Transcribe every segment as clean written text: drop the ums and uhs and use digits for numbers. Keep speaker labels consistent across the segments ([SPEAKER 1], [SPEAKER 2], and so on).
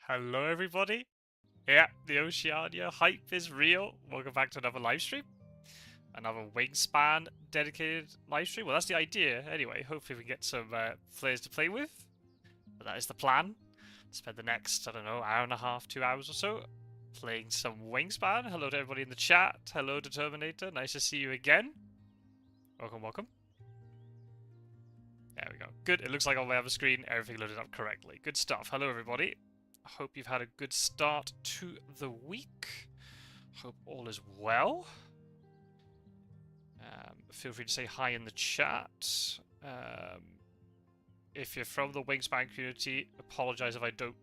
[SPEAKER 1] Hello everybody. Yeah, the Oceania hype is real. Welcome back to another live stream. Another Wingspan dedicated live stream. Well, that's the idea anyway. Hopefully we can get some players to play with. But that is the plan. Spend the next, I don't know, hour and a half, 2 hours or so playing some Wingspan. Hello to everybody in the chat. Hello to Terminator. Nice to see you again. Welcome, welcome. There we go. Good. It looks like on my other screen, everything loaded up correctly. Good stuff. Hello everybody. I hope you've had a good start to the week. Hope all is well. Feel free to say hi in the chat. If you're from the Wingspan community, apologize if I don't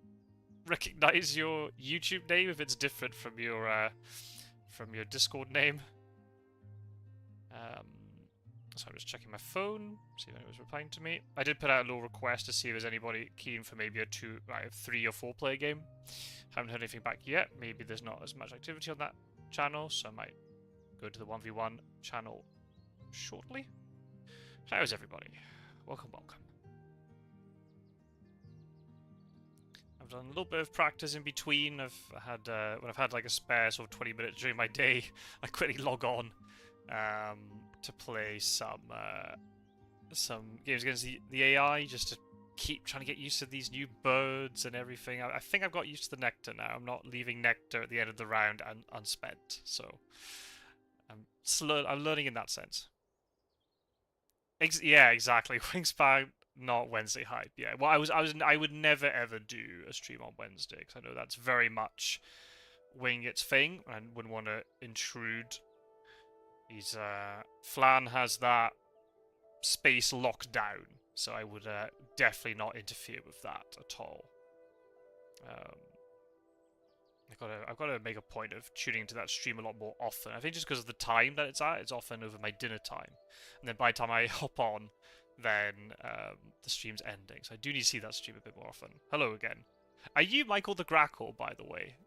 [SPEAKER 1] recognize your YouTube name if it's different from your Discord name. So I'm just checking my phone, see if anyone's replying to me. I did put out a little request to see if there's anybody keen for maybe a 3 or 4 player game. Haven't heard anything back yet. Maybe there's not as much activity on that channel, so I might go to the 1v1 channel shortly. How's everybody? Welcome, welcome. I've done a little bit of practice in between. I've had when I've had like a spare sort of 20 minutes during my day, I quickly log on to play some games against the AI, just to keep trying to get used to these new birds and everything. I think I've got used to the nectar now. I'm not leaving nectar at the end of the round unspent, so I'm learning in that sense. Yeah, exactly. Wingspan, not Wednesday hype. Yeah, well, I would never ever do a stream on Wednesday because I know that's very much Wing its thing, and I wouldn't want to intrude. He's Flan has that space locked down, so I would definitely not interfere with that at all. I've got to make a point of tuning into that stream a lot more often. I think just because of the time that it's at, it's often over my dinner time, and then by the time I hop on, then the stream's ending. So I do need to see that stream a bit more often. Hello again. Are you Michael the Grackle, by the way?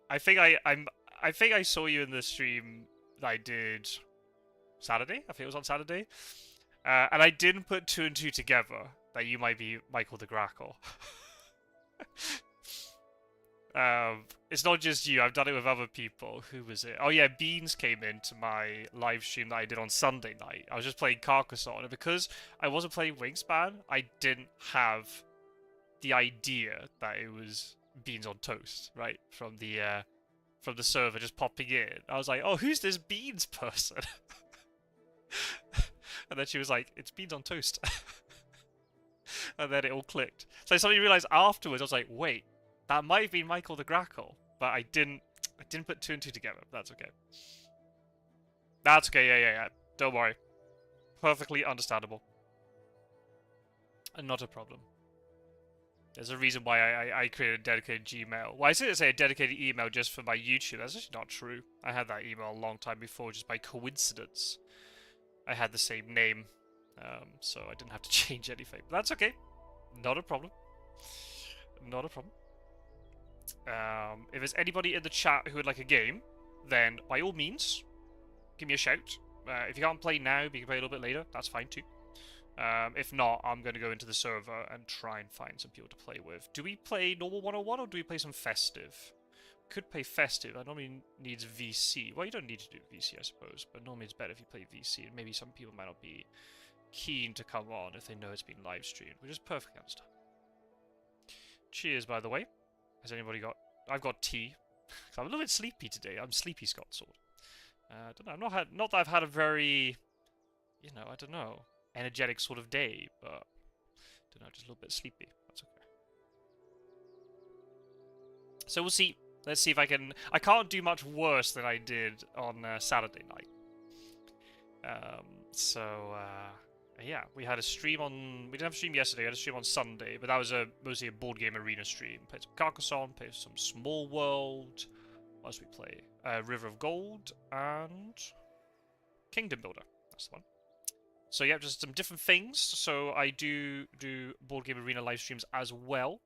[SPEAKER 1] I think I saw you in the stream that I did Saturday. I think it was on Saturday. And I didn't put 2 and 2 together that you might be Michael the Grackle. It's not just you. I've done it with other people. Who was it? Oh yeah, Beans came into my live stream that I did on Sunday night. I was just playing Carcassonne, and because I wasn't playing Wingspan, I didn't have the idea that it was Beans on Toast, right? From the server just popping in. I was like, oh, who's this Beans person? And then she was like, it's Beans on Toast. And then it all clicked. So I suddenly realized afterwards, I was like, wait, that might be Michael the Grackle, but I didn't put 2 and 2 together. That's okay. That's okay, yeah. Don't worry. Perfectly understandable. And not a problem. There's a reason why I created a dedicated Gmail. Well, I didn't say a dedicated email just for my YouTube. That's actually not true. I had that email a long time before, just by coincidence. I had the same name, so I didn't have to change anything. But that's okay. Not a problem. Not a problem. If there's anybody in the chat who would like a game, then by all means, give me a shout. If you can't play now, but you can play a little bit later, that's fine too. If not, I'm going to go into the server and try and find some people to play with. Do we play normal 101 or do we play some festive? Could play festive. That normally needs VC. Well, you don't need to do VC, I suppose, but normally it's better if you play VC, and maybe some people might not be keen to come on if they know it's been live streamed, which is perfectly understandable. Cheers, by the way. Has anybody got... I've got tea. I'm a little bit sleepy today. I'm sleepy, Scotsword. I don't know. Not that I've had a very, I don't know, energetic sort of day, but I don't know, just a little bit sleepy. That's okay. So we'll see. Let's see if I can... I can't do much worse than I did on Saturday night. Yeah, we had a stream on... We didn't have a stream yesterday, we had a stream on Sunday, but that was mostly a board game arena stream. Played some Carcassonne, played some Small World. What else did we play? River of Gold, and... Kingdom Builder. That's the one. So yeah, just some different things. So I do board game arena live streams as well,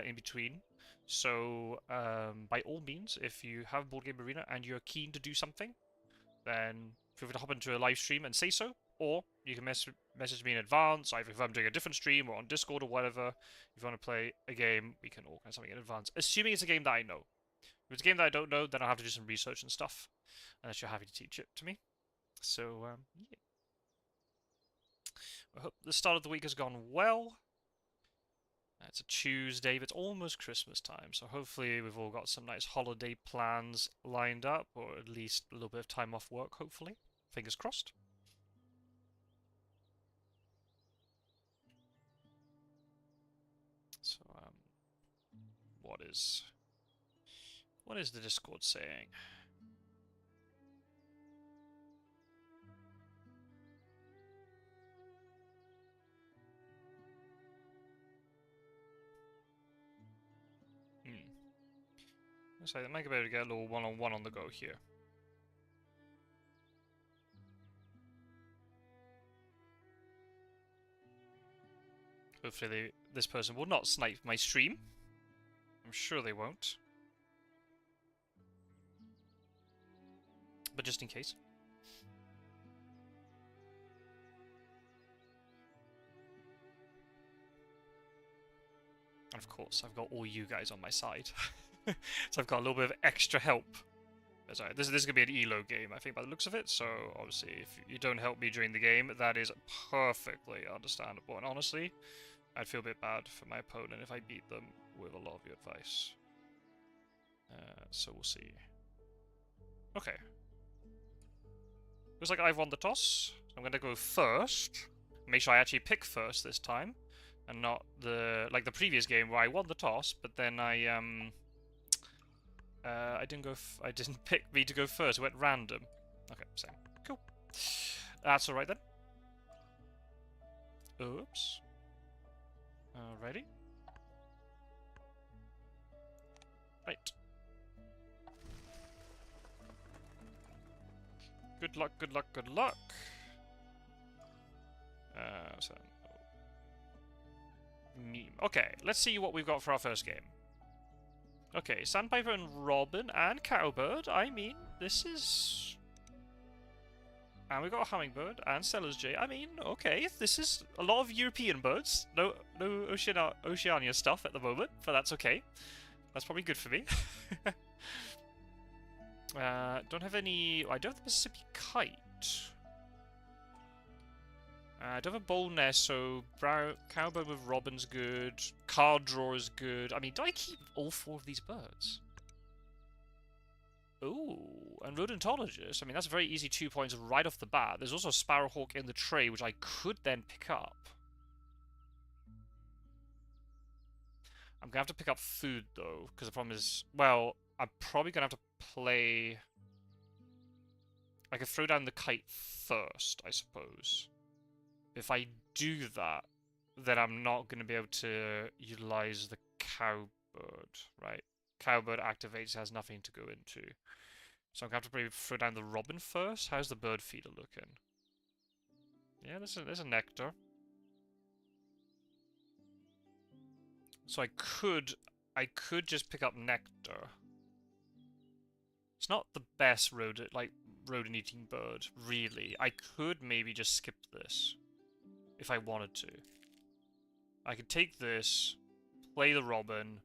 [SPEAKER 1] in between. So, by all means, if you have Board Game Arena and you're keen to do something, then feel free to hop into a live stream and say so. Or you can message me in advance, either if I'm doing a different stream or on Discord or whatever. If you want to play a game, we can organize something in advance. Assuming it's a game that I know. If it's a game that I don't know, then I'll have to do some research and stuff. Unless you're happy to teach it to me. So, yeah. I hope the start of the week has gone well. It's a Tuesday, but it's almost Christmas time, so hopefully we've all got some nice holiday plans lined up, or at least a little bit of time off work, hopefully. Fingers crossed. So, what is the Discord saying? So I might be able to get a little one-on-one on the go here. Hopefully this person will not snipe my stream. I'm sure they won't. But just in case. And of course, I've got all you guys on my side. So I've got a little bit of extra help. Sorry, this is going to be an ELO game, I think, by the looks of it. So, obviously, if you don't help me during the game, that is perfectly understandable. And honestly, I'd feel a bit bad for my opponent if I beat them with a lot of your advice. So we'll see. Okay. Looks like I've won the toss. So I'm going to go first. Make sure I actually pick first this time. And not like the previous game where I won the toss, but then I didn't pick me to go first. It went random. Okay, same. Cool. That's alright then. Oops. Alrighty. Right. Good luck, good luck, good luck. Meme. Okay, let's see what we've got for our first game. Okay, Sandpiper and Robin and Cowbird. I mean, this is... And we've got a Hummingbird and Sellers Jay. I mean, okay, this is a lot of European birds. No Oceania stuff at the moment, but that's okay. That's probably good for me. Don't have any... I don't have the Mississippi Kite. I don't have a Bowl Nest, so Cowbird with Robin's good. Card Draw is good. I mean, do I keep all 4 of these birds? Ooh, and Rodentologist. I mean, that's a very easy 2 points right off the bat. There's also a Sparrowhawk in the tray, which I could then pick up. I'm going to have to pick up food, though, because the problem is... Well, I'm probably going to have to play... I could throw down the kite first, I suppose. If I do that, then I'm not going to be able to utilize the Cowbird, right? Cowbird activates, has nothing to go into. So I'm going to have to probably throw down the Robin first. How's the bird feeder looking? Yeah, there's a Nectar. So I could just pick up Nectar. It's not the best rodent-eating bird, really. I could maybe just skip this. If I wanted to. I could take this, play the Robin,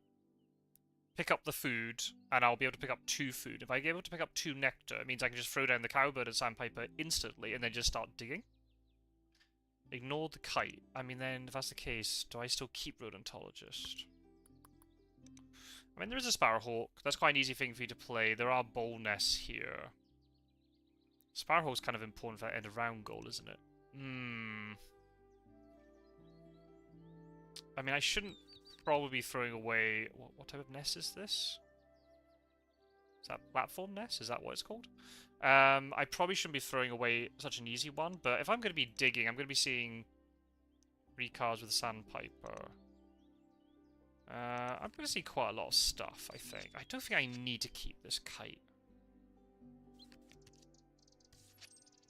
[SPEAKER 1] pick up the food, and I'll be able to pick up 2 food. If I'm able to pick up 2 Nectar, it means I can just throw down the Cowbird and Sandpiper instantly, and then just start digging. Ignore the kite. I mean, then, if that's the case, do I still keep Rodentologist? I mean, there is a Sparrowhawk. That's quite an easy thing for you to play. There are Bowl Nests here. Sparrowhawk's kind of important for that end-of-round goal, isn't it? I mean, I shouldn't probably be throwing away... What type of nest is this? Is that platform nest? Is that what it's called? I probably shouldn't be throwing away such an easy one, but if I'm going to be digging, I'm going to be seeing 3 cards with Sandpiper. I'm going to see quite a lot of stuff, I think. I don't think I need to keep this kite.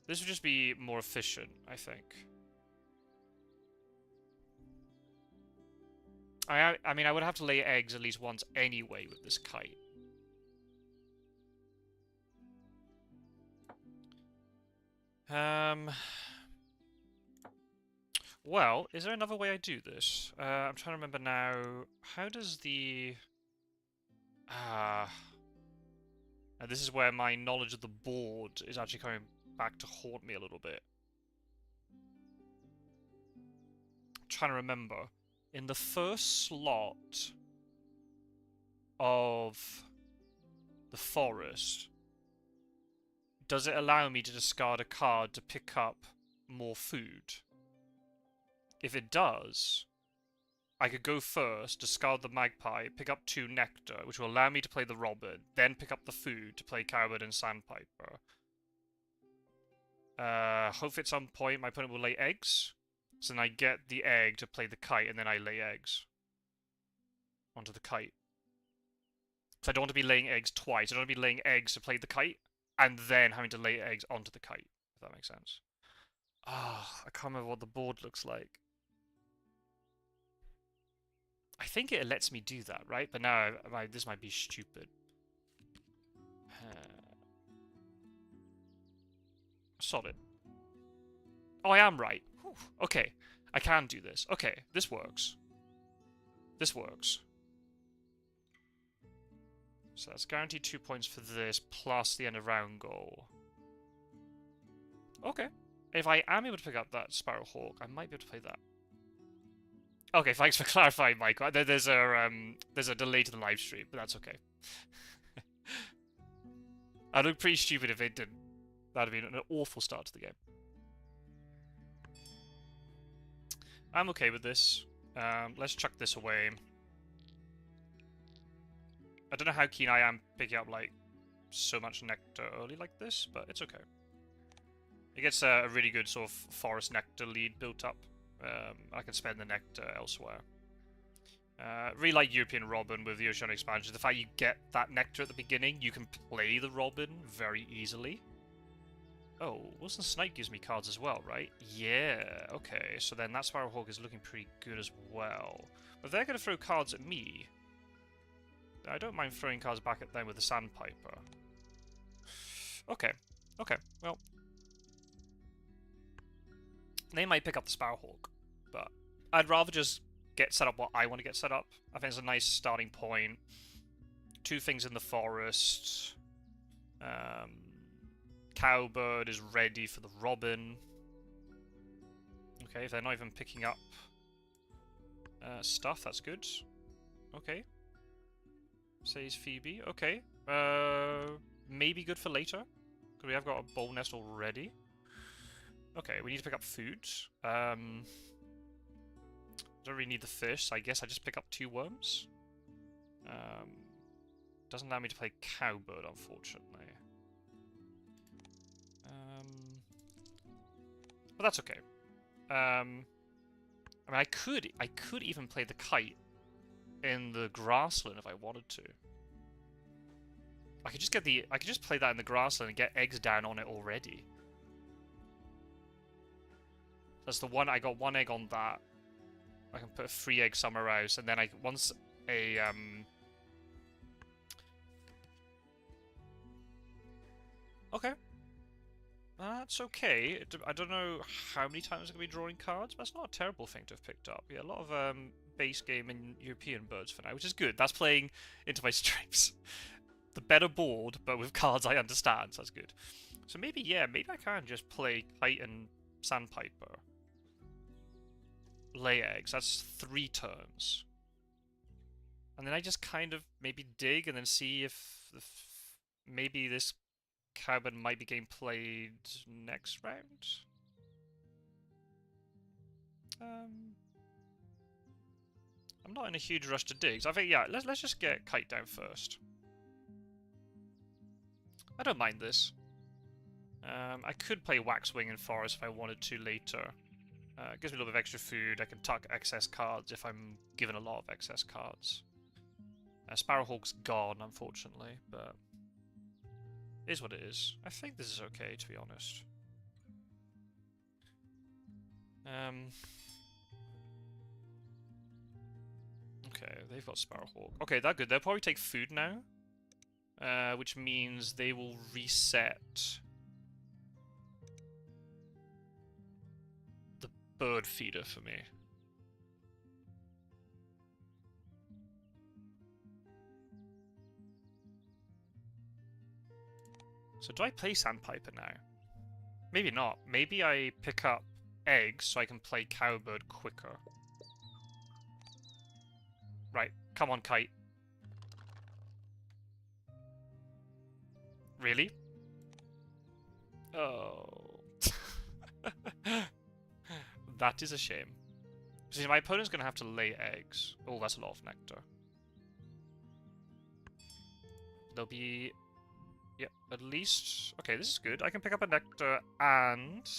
[SPEAKER 1] This would just be more efficient, I think. I mean, I would have to lay eggs at least once anyway with this kite. Well, is there another way I do this? I'm trying to remember now. How does the... and this is where my knowledge of the board is actually coming back to haunt me a little bit. I'm trying to remember. In the first slot of the forest, does it allow me to discard a card to pick up more food? If it does, I could go first, discard the magpie, pick up 2 nectar, which will allow me to play the robin, then pick up the food to play cowbird and sandpiper. Hopefully at some point my opponent will lay eggs, so then I get the egg to play the kite, and then I lay eggs onto the kite. So I don't want to be laying eggs twice. I don't want to be laying eggs to play the kite, and then having to lay eggs onto the kite, if that makes sense. Ah, I can't remember what the board looks like. I think it lets me do that, right? But now this might be stupid. Solid. Oh, I am right. Whew. Okay, I can do this. Okay, this works. This works. So that's guaranteed 2 points for this, plus the end of round goal. Okay. If I am able to pick up that Sparrowhawk, I might be able to play that. Okay, thanks for clarifying, Mike. There's a delay to the live stream, but that's okay. I'd look pretty stupid if it didn't. That'd have been an awful start to the game. I'm okay with this. Let's chuck this away. I don't know how keen I am picking up, like, so much nectar early like this, but it's okay. It gets a really good sort of forest nectar lead built up. I can spend the nectar elsewhere. Really like European Robin with the Oceania expansion. The fact you get that nectar at the beginning, you can play the Robin very easily. Oh, Wilson Snipe gives me cards as well, right? Yeah, okay. So then that Sparrowhawk is looking pretty good as well. But they're going to throw cards at me. I don't mind throwing cards back at them with the Sandpiper. Okay, okay, well. They might pick up the Sparrowhawk, but I'd rather just get set up what I want to get set up. I think it's a nice starting point. 2 things in the forest. Cowbird is ready for the Robin. Okay, if they're not even picking up stuff, that's good. Okay. Says Phoebe. Okay. Maybe good for later, because we have got a bowl nest already. Okay, we need to pick up food. Don't really need the fish, so I guess I just pick up 2 worms. Doesn't allow me to play cowbird, unfortunately. But that's okay. I mean, I could even play the kite in the grassland if I wanted to. I could just play that in the grassland and get eggs down on it already. That's the one. I got 1 egg on that. I can put a 3 egg somewhere else, and then once a Okay. That's okay. I don't know how many times I'm going to be drawing cards, but that's not a terrible thing to have picked up. Yeah, a lot of base game and European birds for now, which is good. That's playing into my strengths. The better board, but with cards I understand, so that's good. So maybe, yeah, maybe I can just play Kite and Sandpiper. Lay eggs, that's 3 turns. And then I just kind of maybe dig and then see if maybe this Cowbird might be getting played next round. I'm not in a huge rush to dig, so I think, yeah, let's just get Kite down first. I don't mind this. I could play Waxwing in Forest if I wanted to later. It gives me a little bit of extra food. I can tuck excess cards if I'm given a lot of excess cards. Sparrowhawk's gone, unfortunately, but it is what it is. I think this is okay, to be honest. Okay, they've got Sparrowhawk. Okay, that's good. They'll probably take food now, which means they will reset bird feeder for me. So do I play Sandpiper now? Maybe not. Maybe I pick up eggs so I can play Cowbird quicker. Right, come on, Kite. Really? Oh. That is a shame. See, my opponent's going to have to lay eggs. Oh, that's a lot of nectar. There'll be... Yep, at least... Okay, this is good. I can pick up a nectar and...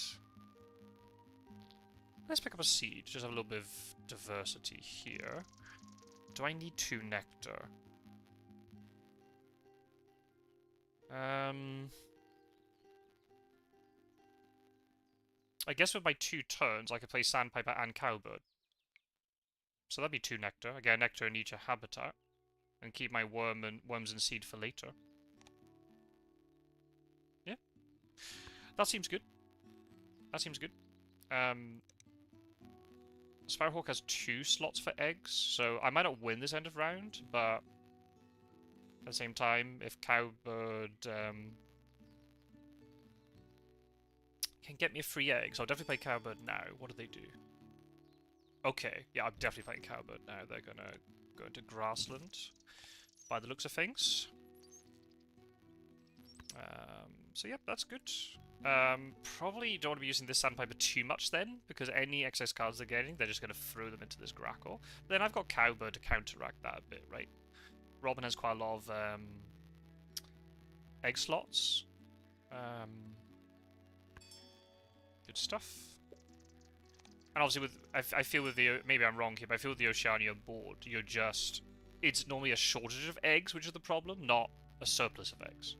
[SPEAKER 1] Let's pick up a seed. Just have a little bit of diversity here. Do I need 2 nectar? I guess with my 2 turns, I could play Sandpiper and Cowbird. So that'd be 2 nectar. I get a nectar in each habitat. And keep my worms and seed for later. Yeah. That seems good. That seems good. Sparrowhawk has 2 slots for eggs, so I might not win this end of round, but at the same time, if Cowbird can get me a free egg, so I'll definitely play Cowbird now. What do they do? Okay, yeah, I'm definitely playing Cowbird now. They're gonna go into Grassland, by the looks of things. So yep, that's good. Probably don't want to be using this Sandpiper too much then, because any excess cards they're getting, they're just going to throw them into this Grackle. But then I've got Cowbird to counteract that a bit, right? Robin has quite a lot of egg slots. Good stuff. And obviously with, I feel with the, maybe I'm wrong here, but I feel with the Oceania board, you're just, it's normally a shortage of eggs, which is the problem, not a surplus of eggs.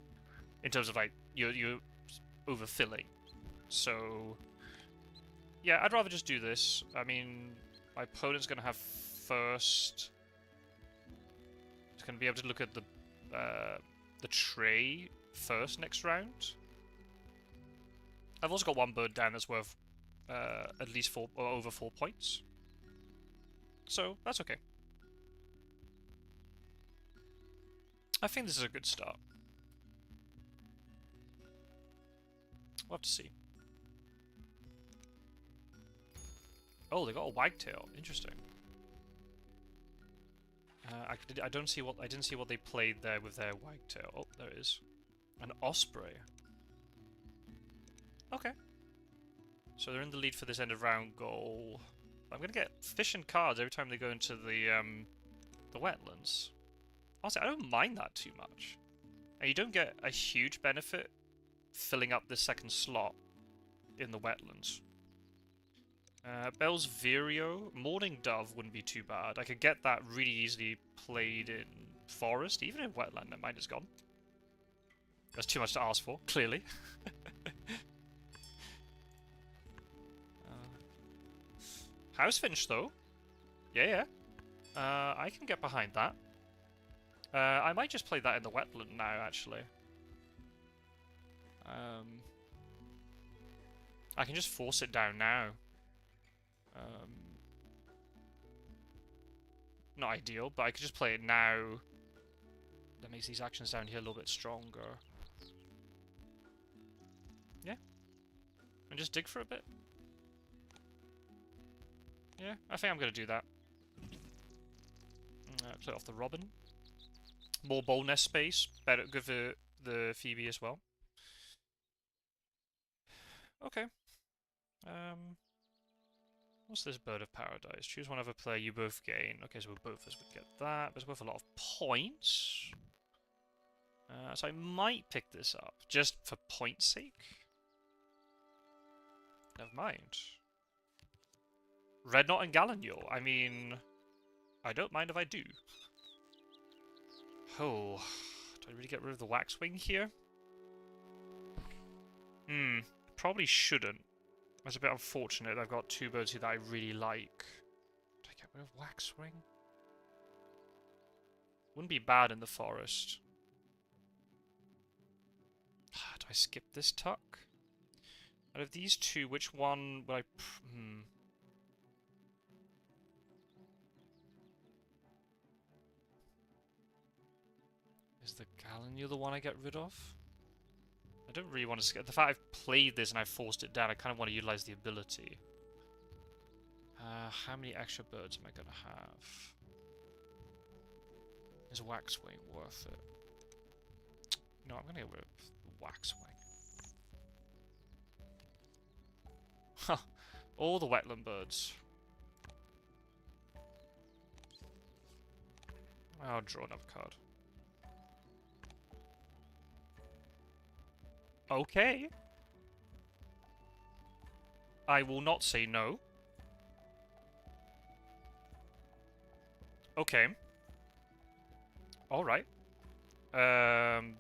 [SPEAKER 1] In terms of like, you're overfilling. So, yeah, I'd rather just do this. I mean, my opponent's going to have first... He's going to be able to look at the tray first next round. I've also got 1 bird down that's worth at least 4 or over 4 points. So, that's okay. I think this is a good start. We'll have to see. Oh, they got a wagtail. Interesting. I didn't see what they played there with their wagtail. Oh, there it is. An osprey. Okay. So they're in the lead for this end of round goal. I'm gonna get fish and cards every time they go into the wetlands. Honestly, I don't mind that too much. And you don't get a huge benefit filling up the second slot in the wetlands. Bell's Vireo, Morning Dove wouldn't be too bad. I could get that really easily played in forest, even in wetland. That mine is gone. That's too much to ask for, clearly. Housefinch, though. Yeah. I can get behind that. I might just play that in the wetland now, actually. I can just force it down now. Not ideal, but I could just play it now. That makes these actions down here a little bit stronger. Yeah. And just dig for a bit. Yeah, I think I'm going to do that. Play off the Robin. More bowl nest space. Better, good for the Phoebe as well. Okay. What's this Bird of Paradise? Choose one other player, you both gain. Okay, so both of us would get that, but it's worth a lot of points. So I might pick this up, just for point's sake. Never mind. Red Knot and Gallignule. I mean, I don't mind if I do. Oh, do I really get rid of the Waxwing here? Probably shouldn't. That's a bit unfortunate. I've got 2 birds here that I really like. Do I get rid of Waxwing? Wouldn't be bad in the forest. Do I skip this tuck? Out of these 2, which one would I... Is the Gallinule the one I get rid of? I don't really want to skip. The fact I've played this and I've forced it down, I kind of want to utilize the ability. How many extra birds am I going to have? Is Waxwing worth it? No, I'm going to get rid of Waxwing. Huh. All the wetland birds. I'll draw another card. Okay. I will not say no. Okay. Alright.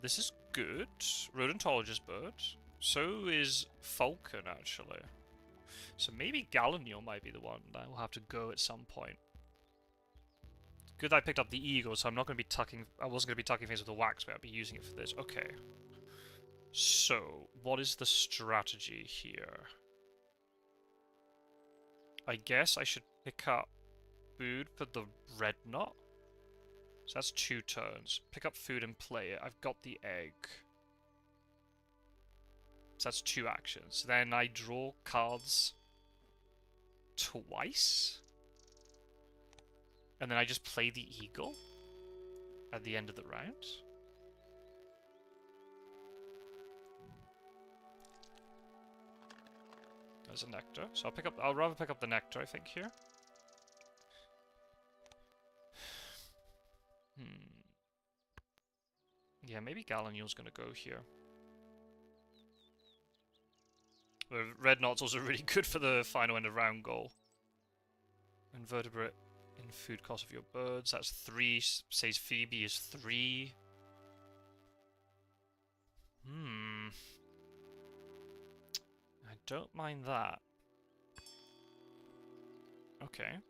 [SPEAKER 1] This is good. Rodentologist bird. So is Falcon, actually. So maybe Gallinule might be the one that will have to go at some point. Good that I picked up the eagle, so I'm not going to be tucking... I wasn't going to be tucking things with the wax, but I'll be using it for this. Okay. So, what is the strategy here? I guess I should pick up food for the red knot. So that's 2 turns. Pick up food and play it. I've got the egg. So that's 2 actions. Then I draw cards twice. And then I just play the eagle at the end of the round. There's a nectar. So I'll rather pick up the nectar, I think, here. Yeah, maybe Gallinule's gonna go here. The red knot's also really good for the final end of round goal. Invertebrate in food cost of your birds. That's 3. Says Phoebe is 3. I don't mind that. Okay.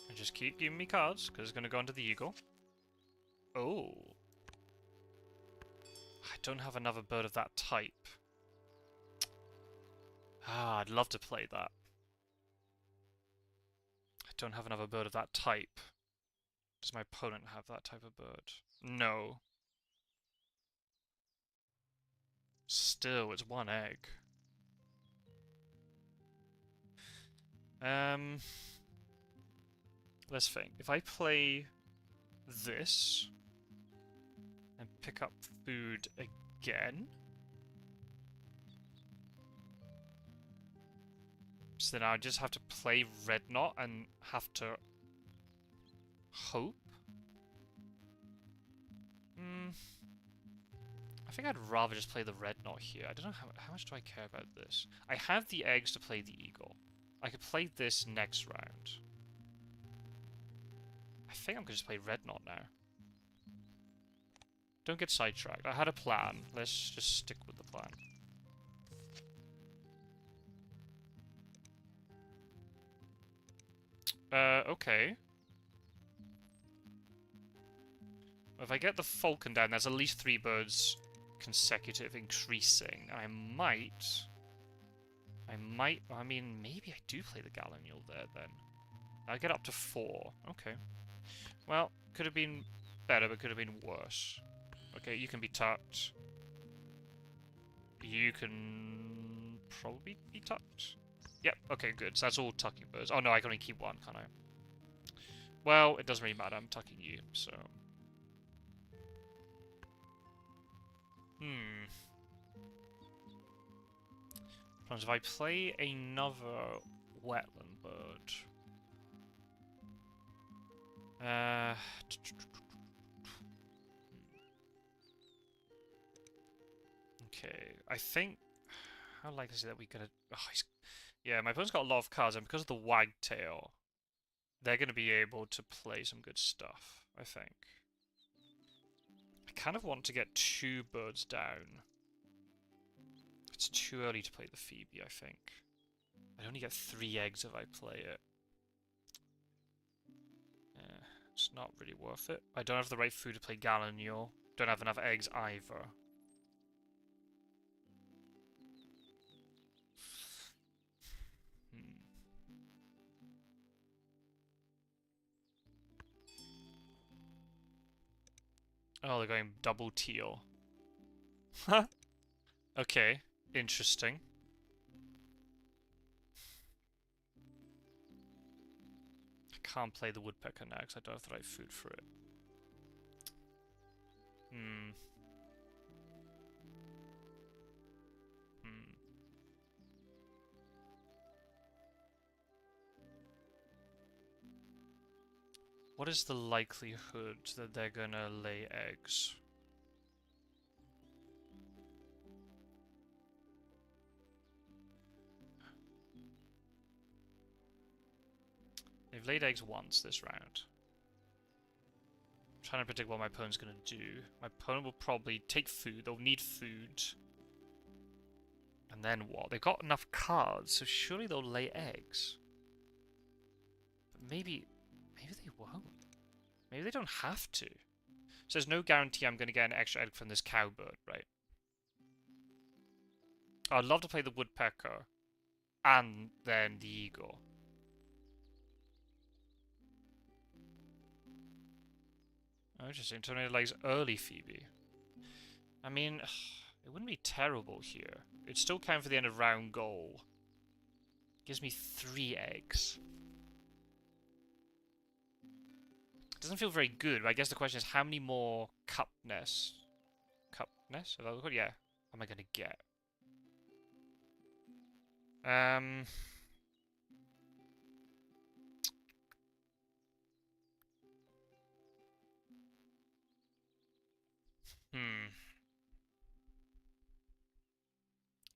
[SPEAKER 1] And just keep giving me cards, because it's going to go into the eagle. Oh. I don't have another bird of that type. Ah, I'd love to play that. I don't have another bird of that type. Does my opponent have that type of bird? No. Still, it's 1 egg. Let's think. If I play this and pick up food again, so then I just have to play red knot and have to hope. I think I'd rather just play the red knot here. I don't know how much do I care about this. I have the eggs to play the eagle. I could play this next round. I think I'm going to just play red knot now. Don't get sidetracked. I had a plan. Let's just stick with the plan. Okay. If I get the falcon down, there's at least 3 birds consecutive increasing. I mean, maybe I do play the Gallinule there then. I'll get up to 4. Okay. Well, could have been better, but could have been worse. Okay, you can be tucked. You can probably be tucked. Yep, okay, good. So that's all tucking birds. Oh no, I can only keep 1, can't I? Well, it doesn't really matter. I'm tucking you, so... If I play another wetland bird... Okay, I think... How likely is it that we're gonna... Oh, yeah, my opponent's got a lot of cards, and because of the wagtail, they're gonna be able to play some good stuff, I think. I kind of want to get 2 birds down. It's too early to play the Phoebe, I think. I only get 3 eggs if I play it. It's not really worth it. I don't have the right food to play Gallinule. Don't have enough eggs either. Oh, they're going double teal. Huh? Okay, interesting. I can't play the woodpecker now because I don't have the right food for it. Hmm. Hmm. What is the likelihood that they're gonna lay eggs? They've laid eggs once this round. I'm trying to predict what my opponent's gonna do. My opponent will probably take food. They'll need food. And then what? They've got enough cards, so surely they'll lay eggs. But maybe they won't. Maybe they don't have to. So there's no guarantee I'm going to get an extra egg from this cowbird, right? I'd love to play the woodpecker and then the eagle. Oh, interesting. Tornado likes early Phoebe. I mean, it wouldn't be terrible here. It'd still count for the end of round goal. Gives me 3 eggs. Doesn't feel very good, but I guess the question is how many more cup nests? Cup nests? Yeah. Am I going to get? Hmm.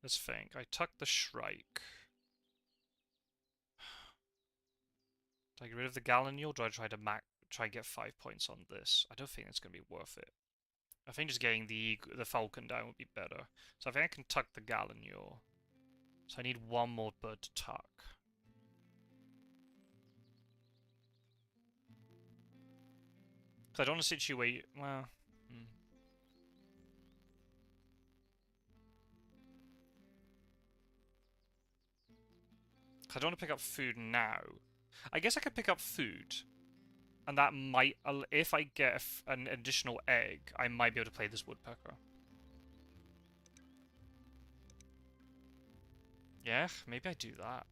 [SPEAKER 1] Let's think. I tuck the Shrike. Do I get rid of the Gallinule, or do I try to try and get 5 points on this? I don't think it's going to be worth it. I think just getting the Falcon down would be better. So I think I can tuck the Gallinule. So I need one more bird to tuck. Because I don't want to situate... Well... I don't want to pick up food now. I guess I could pick up food. And that might... If I get an additional egg, I might be able to play this woodpecker. Yeah, maybe I do that.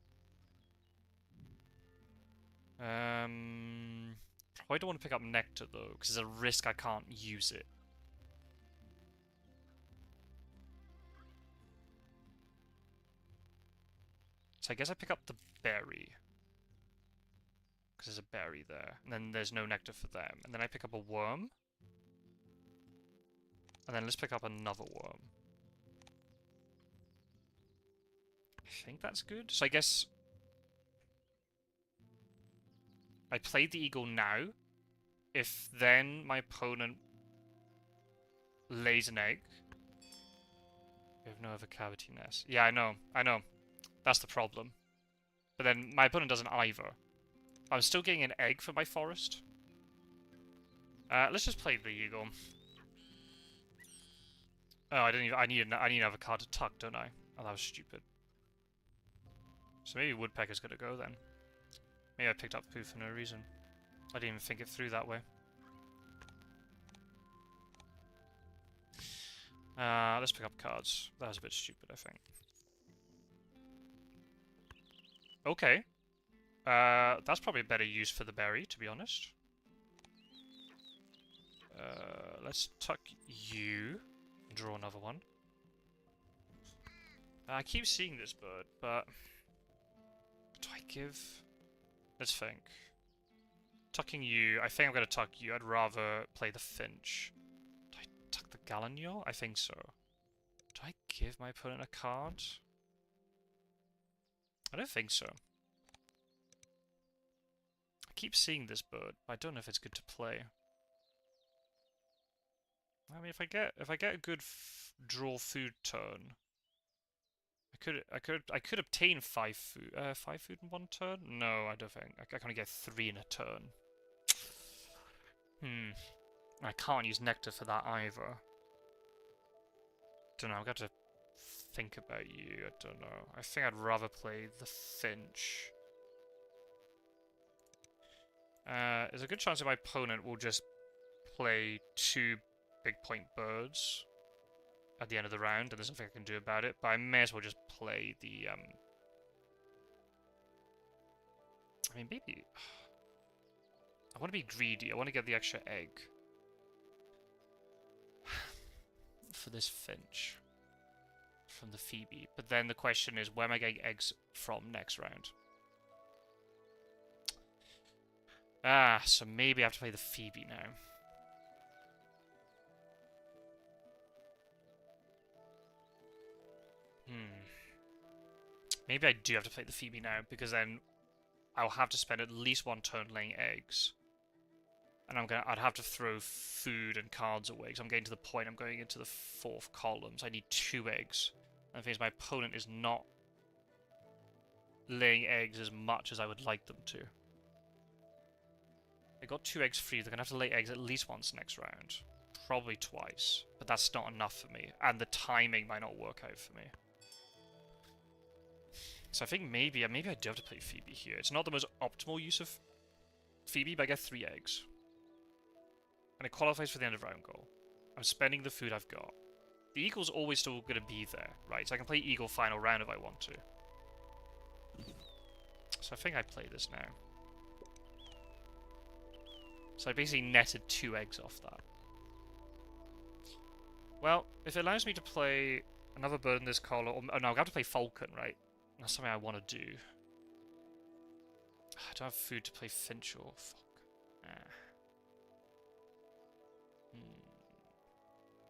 [SPEAKER 1] Probably don't want to pick up nectar though, because there's a risk I can't use it. So I guess I pick up the berry. Because there's a berry there. And then there's no nectar for them. And then I pick up a worm. And then let's pick up another worm. I think that's good. So I guess... I played the eagle now. If then my opponent lays an egg... We have no other cavity nest. Yeah, I know. That's the problem. But then my opponent doesn't either. I'm still getting an egg for my forest. Let's just play the eagle. Oh, I need another card to tuck, don't I? Oh, that was stupid. So maybe woodpecker's gonna go then. Maybe I picked up poo for no reason. I didn't even think it through that way. Let's pick up cards. That was a bit stupid, I think. Okay. That's probably a better use for the berry, to be honest. Let's tuck you. Draw another one. I keep seeing this bird, but... Do I give... Let's think. Tucking you. I think I'm going to tuck you. I'd rather play the finch. Do I tuck the Gallinule? I think so. Do I give my opponent a card? I don't think so. I keep seeing this bird, but I don't know if it's good to play. I mean, if I get a good draw food turn, I could obtain 5 food in 1 turn. No, I don't think. I can only get 3 in a turn. I can't use nectar for that either. Don't know. I've got to think about you. I don't know. I think I'd rather play the finch. There's a good chance that my opponent will just play 2 big point birds at the end of the round, and there's nothing I can do about it, but I may as well just play the, I mean, maybe... I want to be greedy. I want to get the extra egg for this finch from the Phoebe. But then the question is, where am I getting eggs from next round? Ah, so maybe I have to play the Phoebe now. Maybe I do have to play the Phoebe now, because then I'll have to spend at least one turn laying eggs. And I'd have to throw food and cards away, because I'm getting to the point I'm going into the 4th column, so I need 2 eggs. And the thing is, my opponent is not laying eggs as much as I would like them to. I got 2 eggs free, they're going to have to lay eggs at least once next round. Probably twice, but that's not enough for me. And the timing might not work out for me. So I think maybe I do have to play Phoebe here. It's not the most optimal use of Phoebe, but I get 3 eggs. And it qualifies for the end of round goal. I'm spending the food I've got. The eagle's always still going to be there, right? So I can play eagle final round if I want to. So I think I play this now. So I basically netted 2 eggs off that. Well, if it allows me to play another bird in this color... oh no, I'll have to play falcon, right? That's something I want to do. I don't have food to play finch or falcon.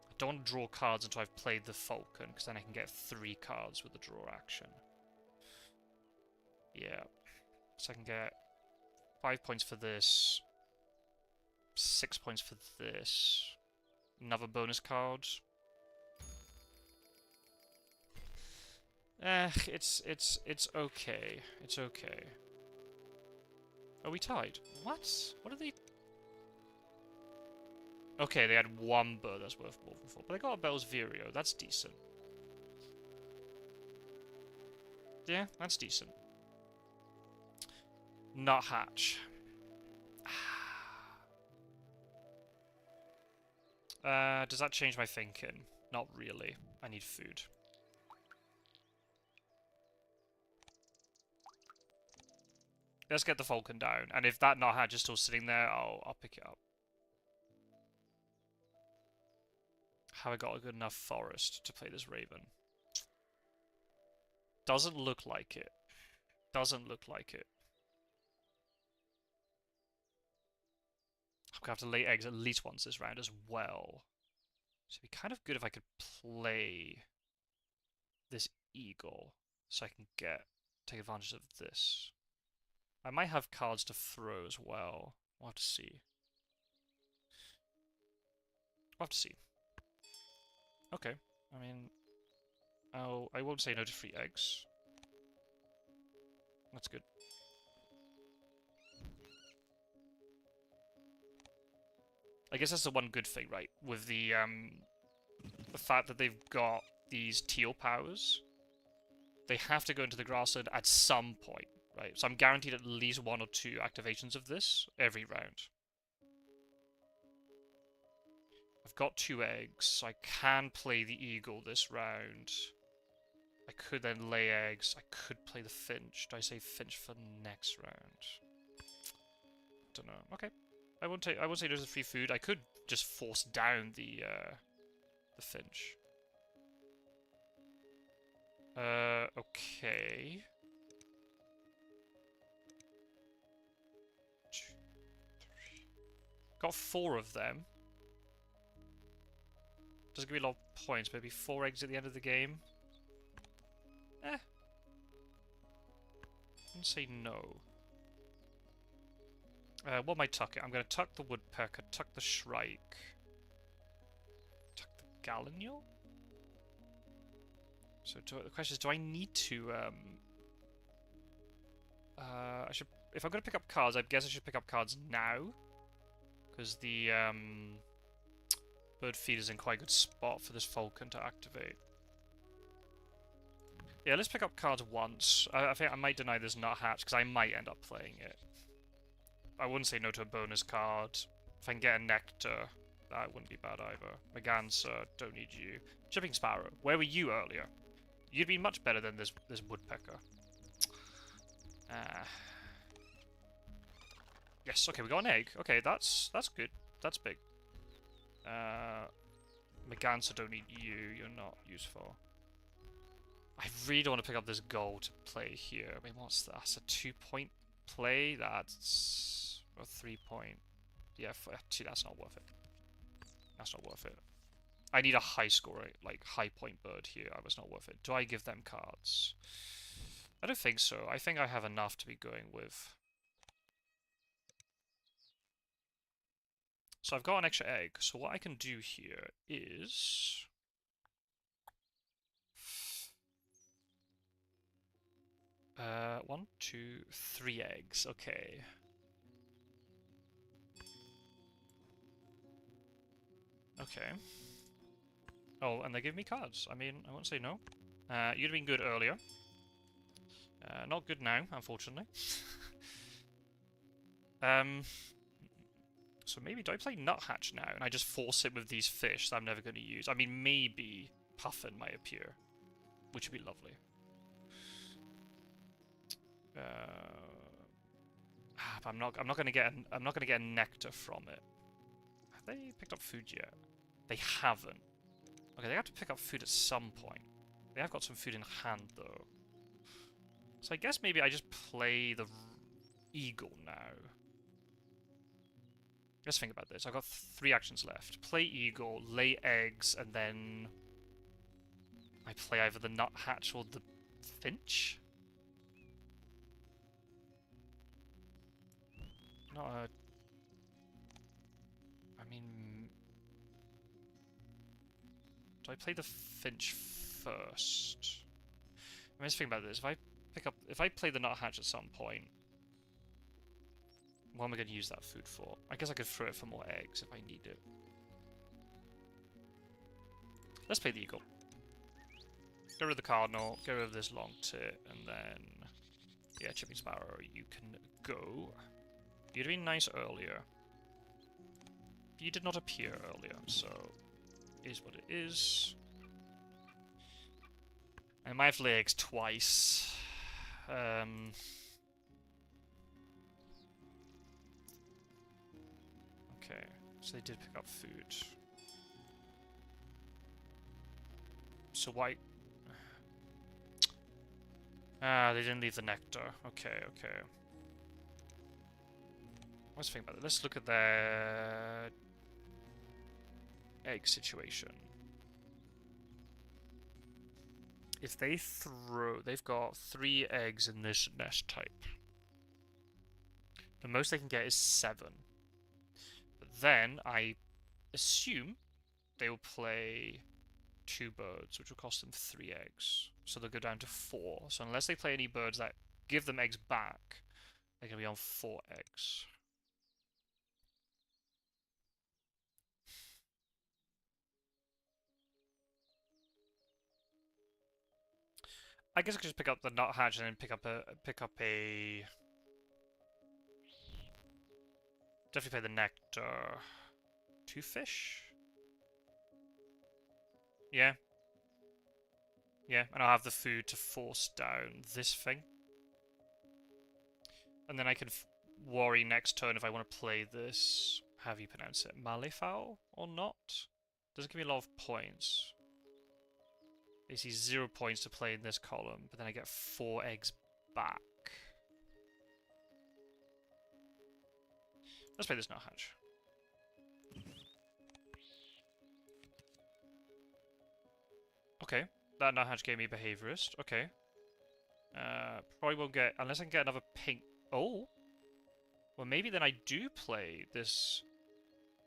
[SPEAKER 1] I don't want to draw cards until I've played the falcon, because then I can get 3 cards with the draw action. Yeah. So I can get 5 points for this, 6 points for this, another bonus card. It's okay. It's okay. Are we tied? What? What are they... Okay, they had 1 bird that's worth more than 4, but they got a Bell's Vireo. That's decent. Yeah, that's decent. Nuthatch. Does that change my thinking? Not really. I need food. Let's get the falcon down, and if that nuthatch is still sitting there, I'll pick it up. Have I got a good enough forest to play this raven? Doesn't look like it. Doesn't look like it. I'm gonna have to lay eggs at least once this round as well. So it'd be kind of good if I could play this eagle, so I can take advantage of this. I might have cards to throw as well. We'll have to see. We'll have to see. Okay, I mean, I won't say no to 3 eggs. That's good. I guess that's the one good thing, right? With the fact that they've got these teal powers, they have to go into the grassland at some point, right? So I'm guaranteed at least 1 or 2 activations of this every round. I've got 2 eggs, so I can play the eagle this round. I could then lay eggs. I could play the finch. Do I say finch for next round? Don't know. Okay. I won't say there's a free food. I could just force down the finch. Okay. 2, 3. Got 4 of them. Doesn't give me a lot of points, maybe 4 eggs at the end of the game. I'd say no. What am I tucking? I'm going to tuck the woodpecker, tuck the shrike, tuck the gallinule? So the question is, do I need to, if I'm going to pick up cards, I guess I should pick up cards now. Because the, bird feed is in quite a good spot for this falcon to activate. Yeah, let's pick up cards once. I think I might deny this nuthatch, because I might end up playing it. I wouldn't say no to a bonus card. If I can get a nectar, That wouldn't be bad either. Merganser, don't need you. Chipping Sparrow, where were you earlier? You'd be much better than this woodpecker. Yes, okay, we got an egg. Okay, that's good. That's big. Merganser, don't need you. You're not useful. I really don't want to pick up this gold to play here. I mean, what's that? That's a 2-point play? That's a 3-point. Yeah, actually, that's not worth it. That's not worth it. I need a high score, like high point bird here. I was not worth it. Do I give them cards? I don't think so. I think I have enough to be going with. So I've got an extra egg. So what I can do here is... 1, 2, 3 eggs. Okay. Okay. Oh, and they give me cards. I mean, I won't say no. You'd have been good earlier. Not good now, unfortunately. So maybe, do I play Nuthatch now? And I just force it with these fish that I'm never going to use? I mean, maybe Puffin might appear, which would be lovely. But I'm not going to get a nectar from it. Have they picked up food yet? They haven't. Okay, they have to pick up food at some point. They have got some food in hand though. So I guess maybe I just play the eagle now. Let's think about this. I've got 3 actions left. Play eagle, lay eggs, and then I play either the nuthatch or the finch. Not a... I mean... Do I play the finch first? I mean, let's think about this. If I play the nuthatch at some point, what am I going to use that food for? I guess I could throw it for more eggs if I need it. Let's play the eagle. Get rid of the cardinal, get rid of this long tit, and then... Yeah, chipping sparrow, you can go. You'd have been nice earlier. You did not appear earlier, so... is what it is. I might have lay eggs twice. Okay, so they did pick up food. So why... they didn't leave the nectar. Okay, okay. Let's think about it. Let's look at their egg situation. If they throw... They've got 3 eggs in this nest type. The most they can get is 7. But then, I assume they will play 2 birds, which will cost them 3 eggs. So they'll go down to 4. So unless they play any birds that give them eggs back, they're going to be on 4 eggs. I guess I could just pick up the nuthatch and then pick up a definitely play the nectar. 2 fish? Yeah. Yeah, and I'll have the food to force down this thing. And then I can worry next turn if I want to play this, how do you pronounce it, Malefowl or not? Doesn't give me a lot of points. Basically 0 points to play in this column, but then I get 4 eggs back. Let's play this nuthatch. Okay, that nuthatch gave me behaviorist. Okay. Probably won't get, unless I can get another pink. Oh! Well, maybe then I do play this,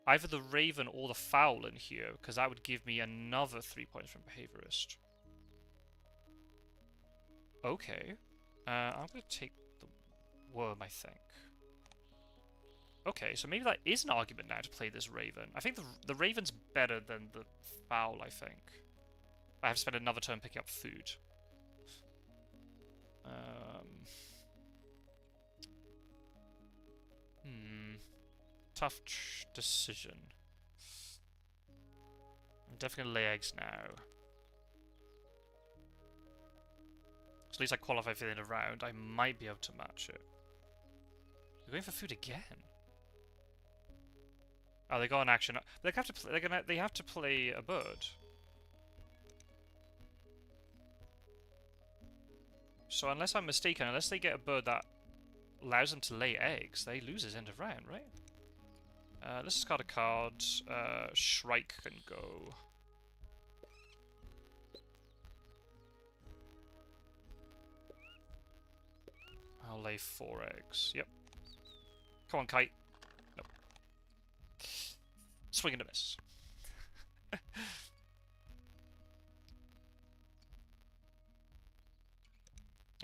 [SPEAKER 1] either the raven or the fowl in here, because that would give me another 3 points from behaviorist. Okay. I'm going to take the worm, I think. Okay, so maybe that is an argument now to play this raven. I think the raven's better than the fowl, I think. I have to spend another turn picking up food. Tough decision. definitely gonna lay eggs now. So at least I qualify for the end of round. I might be able to match it. They're going for food again. Oh, they got an action. They have to. They have to play a bird. So unless I'm mistaken, unless they get a bird that allows them to lay eggs, they lose his end of round, right? Let's discard a card. Shrike can go. I'll lay 4 eggs. Yep. Come on, kite. Nope. Swing and a miss.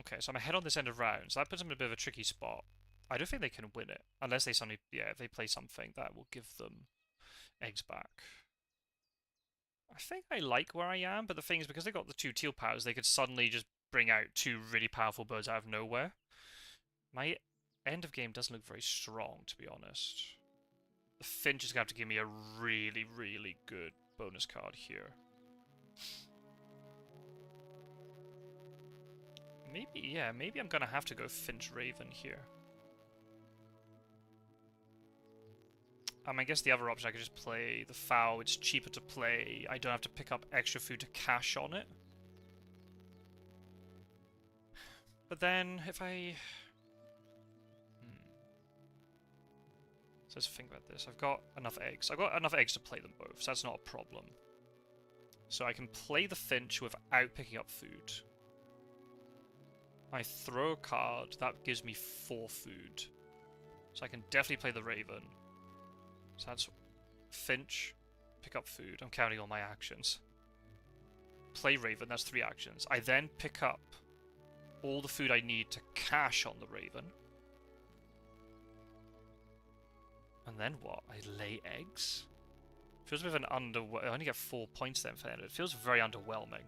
[SPEAKER 1] Okay, so I'm ahead on this end of round, so that puts them in a bit of a tricky spot. I don't think they can win it, unless they suddenly, yeah, if they play something that will give them eggs back. I think I like where I am, but the thing is, because they got the 2 teal powers, they could suddenly just bring out 2 really powerful birds out of nowhere. My end of game doesn't look very strong, to be honest. The Finch is going to have to give me a really, really good bonus card here. Maybe, yeah, maybe I'm going to have to go Finch Raven here. I guess the other option, I could just play the fowl. It's cheaper to play. I don't have to pick up extra food to cash on it. But then, if I... So let's think about this. I've got enough eggs. I've got enough eggs to play them both, so that's not a problem. So I can play the Finch without picking up food. I throw a card, that gives me 4 food. So I can definitely play the Raven. So that's Finch, pick up food. I'm counting all my actions. Play Raven, that's 3 actions. I then pick up all the food I need to cash on the Raven. And then what? I lay eggs? Feels a bit of an I only get 4 points then for the end. It feels very underwhelming.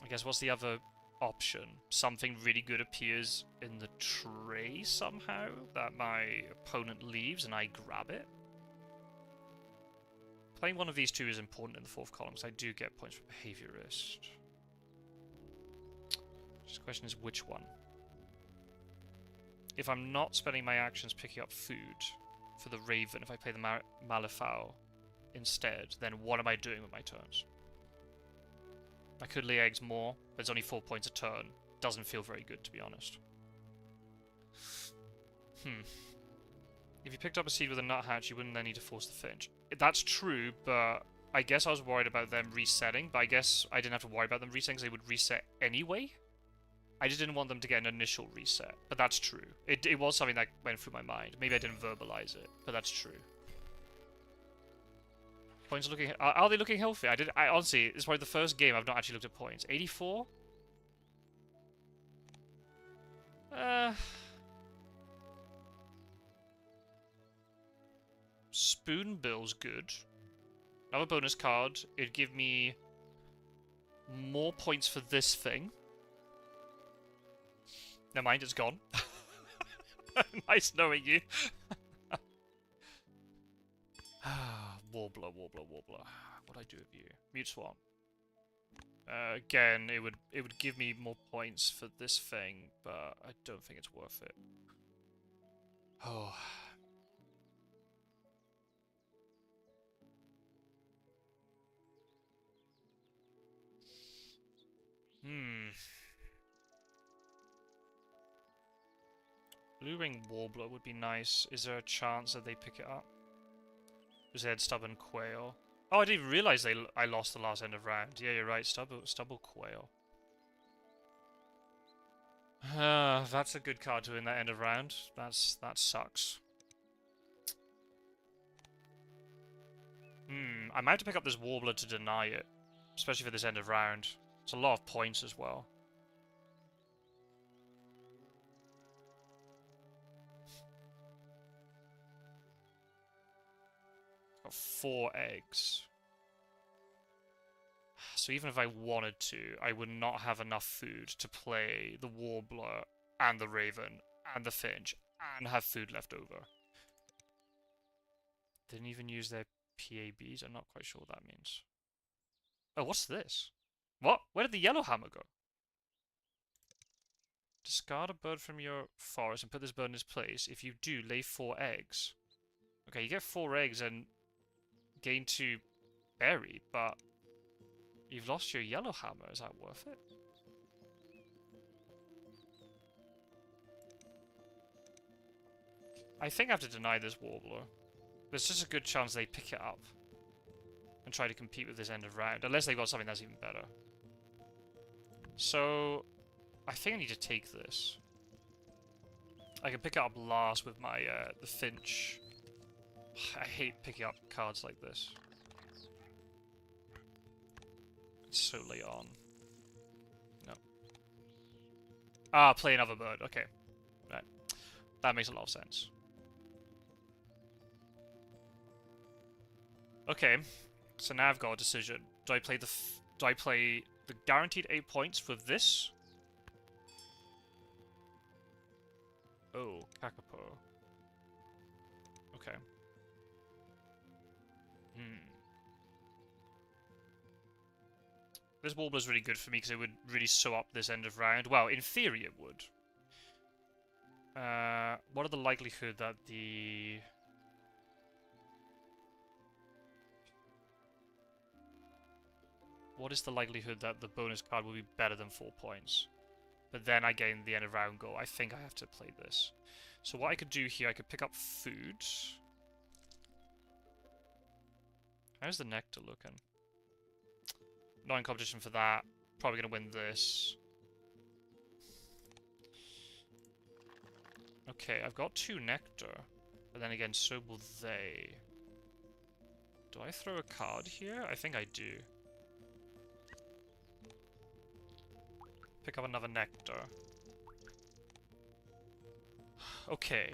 [SPEAKER 1] I guess what's the other option? Something really good appears in the tray somehow that my opponent leaves and I grab it? Playing one of these 2 is important in the 4th column because I do get points for behaviorist. Just the question is which one? If I'm not spending my actions picking up food for the Raven, if I play the Malifaux instead, then what am I doing with my turns? I could lay eggs more, but it's only 4 points a turn. Doesn't feel very good, to be honest. If you picked up a seed with a nuthatch, you wouldn't then need to force the Finch. That's true, but I guess I was worried about them resetting, but I guess I didn't have to worry about them resetting because they would reset anyway. I just didn't want them to get an initial reset, but that's true. It was something that went through my mind. Maybe I didn't verbalize it, but that's true. Points looking... Are they looking healthy? I honestly, it's probably the first game I've not actually looked at points. 84? Spoonbill's good. Another bonus card. It'd give me more points for this thing. Never mind, it's gone. Nice knowing you. Warbler. What'd I do with you? Mute Swan. Again, it would give me more points for this thing, but I don't think it's worth it. Oh. Blue-winged Warbler would be nice. Is there a chance that they pick it up? Because they had Stubborn Quail. Oh, I didn't even realise I lost the last end of round. Yeah, you're right. Stubble Quail. That's a good card to win that end of round. That sucks. I might have to pick up this Warbler to deny it. Especially for this end of round. It's a lot of points as well. Got 4 eggs. So even if I wanted to, I would not have enough food to play the Warbler and the Raven and the Finch and have food left over. Didn't even use their PABs. I'm not quite sure what that means. Oh, what's this? What? Where did the yellow hammer go? Discard a bird from your forest and put this bird in its place. If you do, lay 4 eggs. Okay, you get 4 eggs and gain 2 berry, but you've lost your yellow hammer. Is that worth it? I think I have to deny this warbler. There's just a good chance they pick it up and try to compete with this end of round, unless they've got something that's even better. So, I think I need to take this. I can pick it up last with my, the finch. I hate picking up cards like this. It's so late on. No. Ah, play another bird. Okay. Right. That makes a lot of sense. Okay. So now I've got a decision. Do I play the guaranteed 8 points with this? Oh, Kakapo. Okay. This warbler's really good for me because it would really sew up this end of round. Well, in theory it would. What are the likelihood that the... What is the likelihood that the bonus card will be better than 4 points? But then I gain the end of round goal. I think I have to play this. So what I could do here, I could pick up food. How's the nectar looking? Not in competition for that. Probably going to win this. Okay, I've got 2 nectar. But then again, so will they. Do I throw a card here? I think I do. Pick up another nectar. Okay.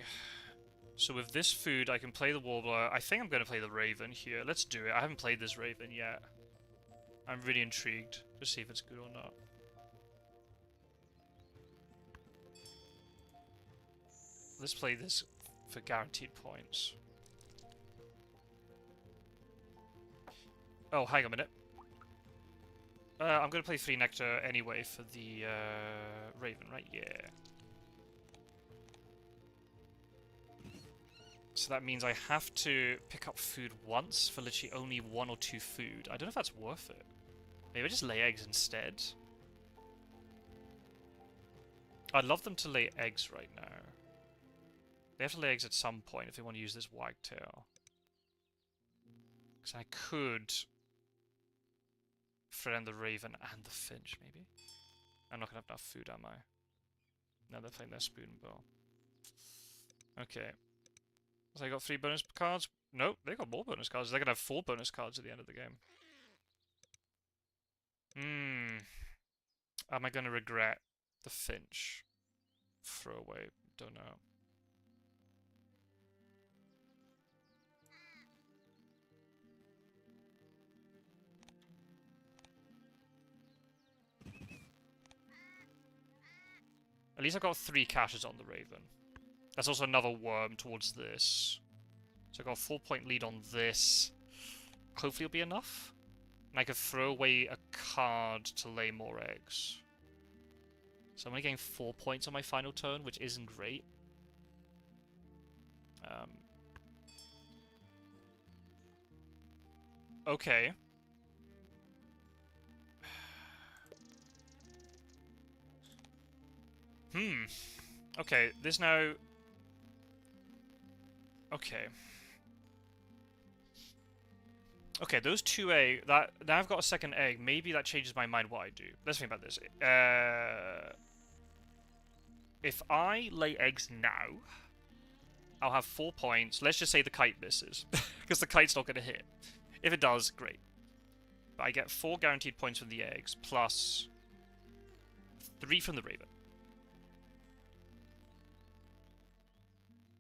[SPEAKER 1] So with this food, I can play the warbler. I think I'm going to play the raven here. Let's do it. I haven't played this raven yet. I'm really intrigued to see if it's good or not. Let's play this for guaranteed points. Oh, hang on a minute. I'm going to play 3 nectar anyway for the raven, right? Yeah. So that means I have to pick up food once for literally only 1 or 2 food. I don't know if that's worth it. Maybe I just lay eggs instead. I'd love them to lay eggs right now. They have to lay eggs at some point if they want to use this wagtail. Because I could threaten the raven and the finch, maybe. I'm not going to have enough food, am I? No, they're playing their spoonbill. Okay. So I got 3 bonus cards. Nope, they got more bonus cards. They're going to have 4 bonus cards at the end of the game. Am I going to regret the finch? Throwaway. Don't know. At least I've got 3 caches on the raven. That's also another worm towards this. So I've got a 4-point lead on this. Hopefully it'll be enough. And I could throw away a card to lay more eggs. So I'm only getting 4 points on my final turn, which isn't great. Okay. Okay, this now... Okay. Okay, those 2 eggs... Now I've got a second egg. Maybe that changes my mind what I do. Let's think about this. If I lay eggs now, I'll have 4 points. Let's just say the kite misses. Because the kite's not going to hit. If it does, great. But I get 4 guaranteed points from the eggs, plus 3 from the raven.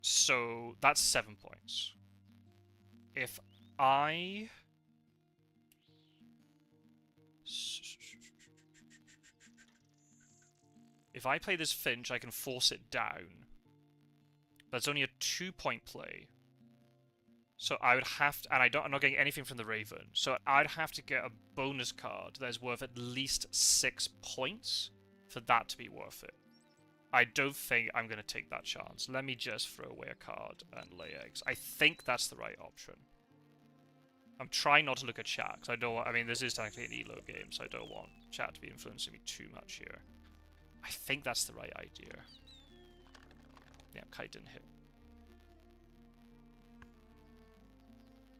[SPEAKER 1] So that's 7 points. If I... If I play this finch, I can force it down. That's only a 2-point play. So I would have to, and I'm not getting anything from the Raven. So I'd have to get a bonus card that is worth at least 6 points for that to be worth it. I don't think I'm going to take that chance. Let me just throw away a card and lay eggs. I think that's the right option. I'm trying not to look at chat, because I don't want, I mean, this is technically an elo game, so I don't want chat to be influencing me too much here. I think that's the right idea. Yeah, kite didn't hit.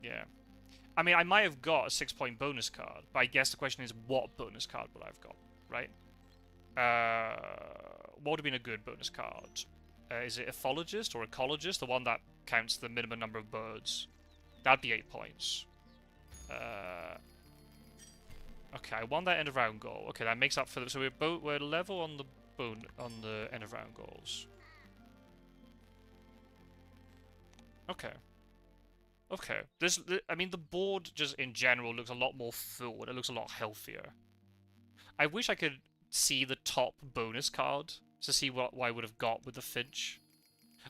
[SPEAKER 1] Yeah. I mean, I might have got a 6-point bonus card, but I guess the question is, what bonus card would I have got, right? What would have been a good bonus card? Is it Ethologist or Ecologist? The one that counts the minimum number of birds. That'd be 8 points. Okay, I won that end of round goal. Okay, that makes up for the. So we're level on the end of round goals. Okay. Okay. I mean, the board just in general looks a lot more full. It looks a lot healthier. I wish I could see the top bonus card to see what I would have got with the Finch.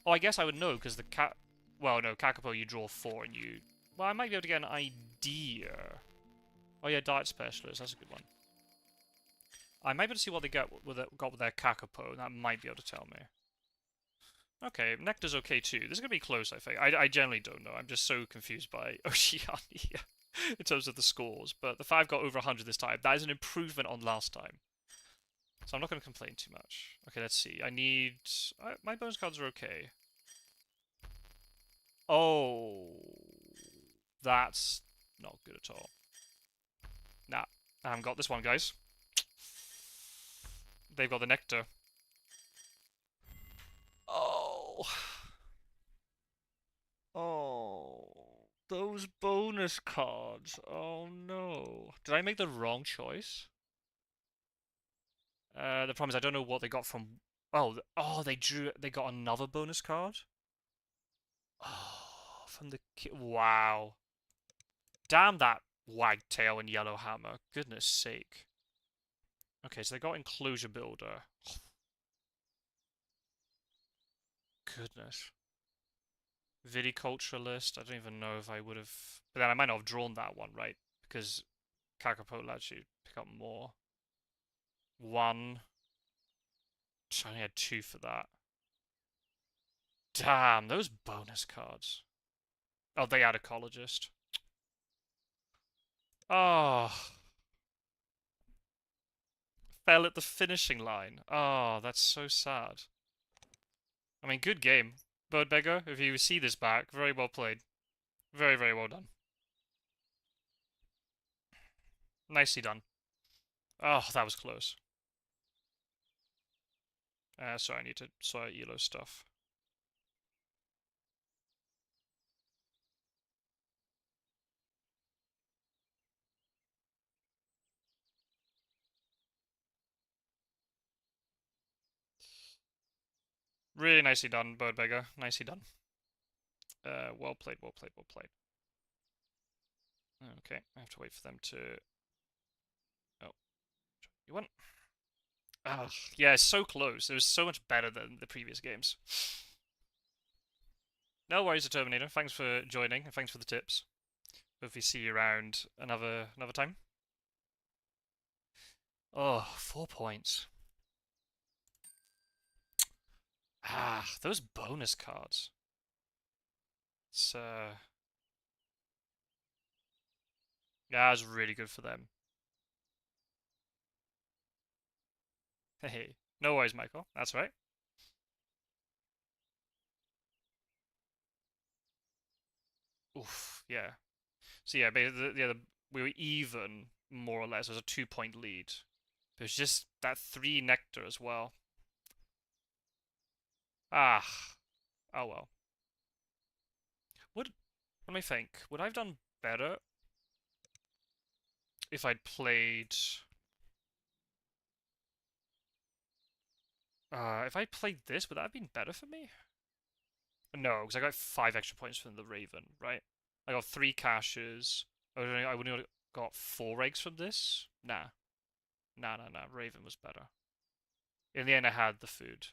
[SPEAKER 1] Oh, I guess I would know because the cat. Well, no, Kakapo you draw 4 and you. Well, I might be able to get an idea. Oh yeah, Diet Specialist. That's a good one. I might be able to see what they got with their Kakapo. That might be able to tell me. Okay, Nectar's okay too. This is going to be close, I think. I generally don't know. I'm just so confused by Oceania in terms of the scores. But the 5 got over 100 this time. That is an improvement on last time. So I'm not going to complain too much. Okay, let's see. I need... my bonus cards are okay. Oh... That's not good at all. Nah, I haven't got this one, guys. They've got the Nectar. Oh... Oh... Those bonus cards. Oh no. Did I make the wrong choice? The problem is I don't know what they got from... Oh, they got another bonus card? Oh, from the... Wow. Damn that wagtail and yellow hammer. Goodness sake. Okay, so they got Enclosure Builder. Goodness. Viticulturalist. I don't even know if I would have... But then I might not have drawn that one, right? Because Kakapo lets you pick up more. 1. I only had 2 for that. Damn, those bonus cards. Oh, they had Ecologist. Oh. Fell at the finishing line. Oh, that's so sad. I mean, good game. Birdbeggar, if you see this back, very well played. Very, very well done. Nicely done. Oh, that was close. Sorry, I need to sort Elo stuff. Really nicely done, Birdbeggar. Nicely done. Well played, well played, well played. Okay, I have to wait for them to... Oh. You won. Ah, yeah, it's so close. It was so much better than the previous games. No worries, Terminator. Thanks for joining, and thanks for the tips. Hopefully see you around another time. Oh, 4 points. Ah, those bonus cards. It's, yeah, it's really good for them. Hey, no worries, Michael. That's right. Oof, yeah. So yeah, we were even, more or less. It was a 2-point lead. But it's just that 3 nectar as well. Ah. Oh well. Let me think. Would I have done better if I'd played... if I played this, would that have been better for me? No, because I got 5 extra points from the Raven, right? I got 3 caches. I would have got 4 eggs from this? Nah. Nah. Raven was better. In the end, I had the food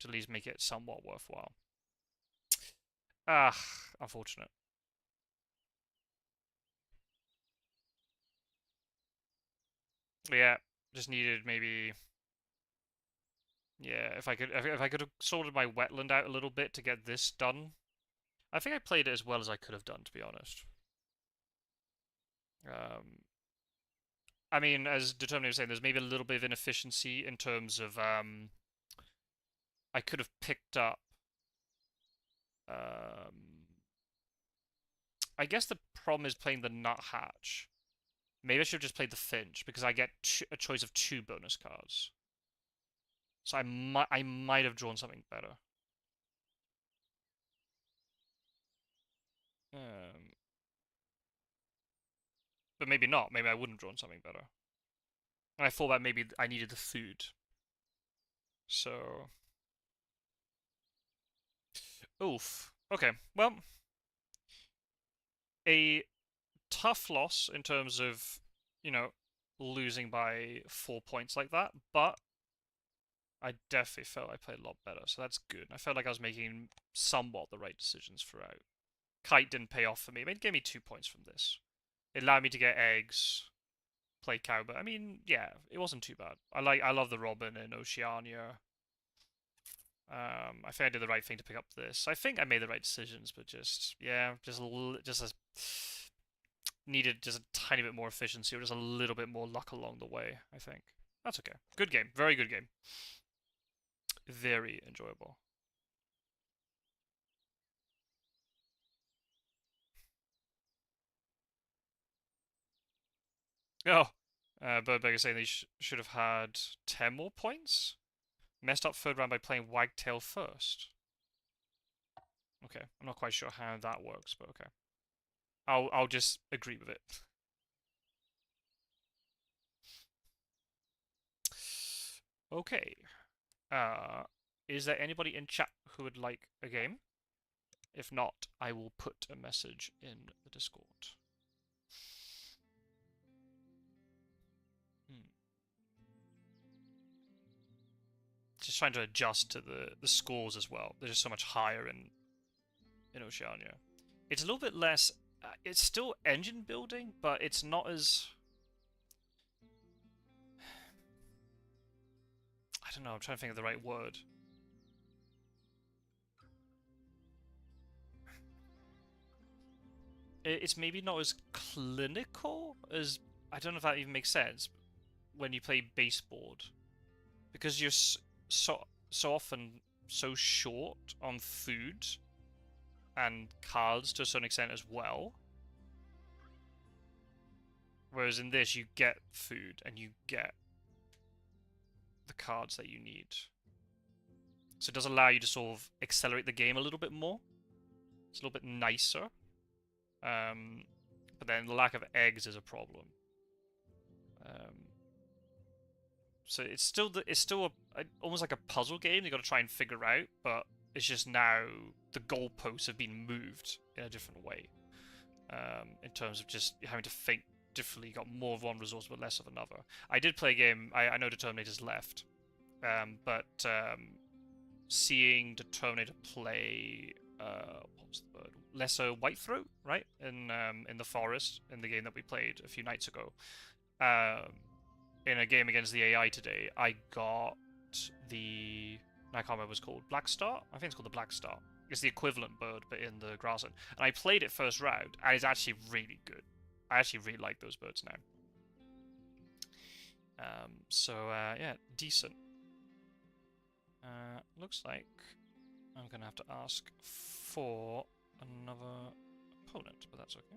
[SPEAKER 1] to at least make it somewhat worthwhile. Ah, unfortunate. Yeah, just needed maybe. Yeah, if I could have sorted my wetland out a little bit to get this done. I think I played it as well as I could have done, to be honest. Um, I mean, as Determinator was saying, there's maybe a little bit of inefficiency in terms of I could have picked up. I guess the problem is playing the nuthatch. Maybe I should have just played the finch because I get a choice of 2 bonus cards. So I might have drawn something better. Um, but maybe not. Maybe I wouldn't have drawn something better. And I thought that maybe I needed the food. So, oof. Okay. Well, a tough loss in terms of, you know, losing by 4 points like that, but I definitely felt I played a lot better, so that's good. I felt like I was making somewhat the right decisions throughout. Kite didn't pay off for me. It gave me 2 points from this. It allowed me to get eggs, play cowbird. I mean, yeah, it wasn't too bad. I love the Robin in Oceania. I think I did the right thing to pick up this. I think I made the right decisions, but just yeah, just as needed just a tiny bit more efficiency or just a little bit more luck along the way. I think that's okay. Good game, very good game, very enjoyable. Oh, Birdbagger saying they should have had 10 more points. Messed up third round by playing Wagtail first. Okay, I'm not quite sure how that works, but okay. I'll just agree with it. Okay. Uh, is there anybody in chat who would like a game? If not, I will put a message in the Discord. Hmm. Just trying to adjust to the scores as well. They're just so much higher in Oceania. It's a little bit less. It's still engine building, but it's not as. I don't know. I'm trying to think of the right word. It's maybe not as clinical as. I don't know if that even makes sense when you play baseboard, because you're so often so short on food and cards to a certain extent as well. Whereas in this, you get food and you get the cards that you need. So it does allow you to sort of accelerate the game a little bit more. It's a little bit nicer. But then the lack of eggs is a problem. Um, so it's still almost like a puzzle game you got to try and figure out, but it's just now the goalposts have been moved in a different way. In terms of just having to think differently, you got more of one resource but less of another. I did play a game. I know Determinator's left, but seeing Determinator play what was the bird? Lesser Whitethroat, right? In the forest in the game that we played a few nights ago. In a game against the AI today, I got the I can't remember what it was called. Black Star? I think it's called the Black Star. It's the equivalent bird, but in the grassland. And I played it first round, and it's actually really good. I actually really like those birds now. Yeah, decent. Looks like I'm gonna have to ask for another opponent, but that's okay.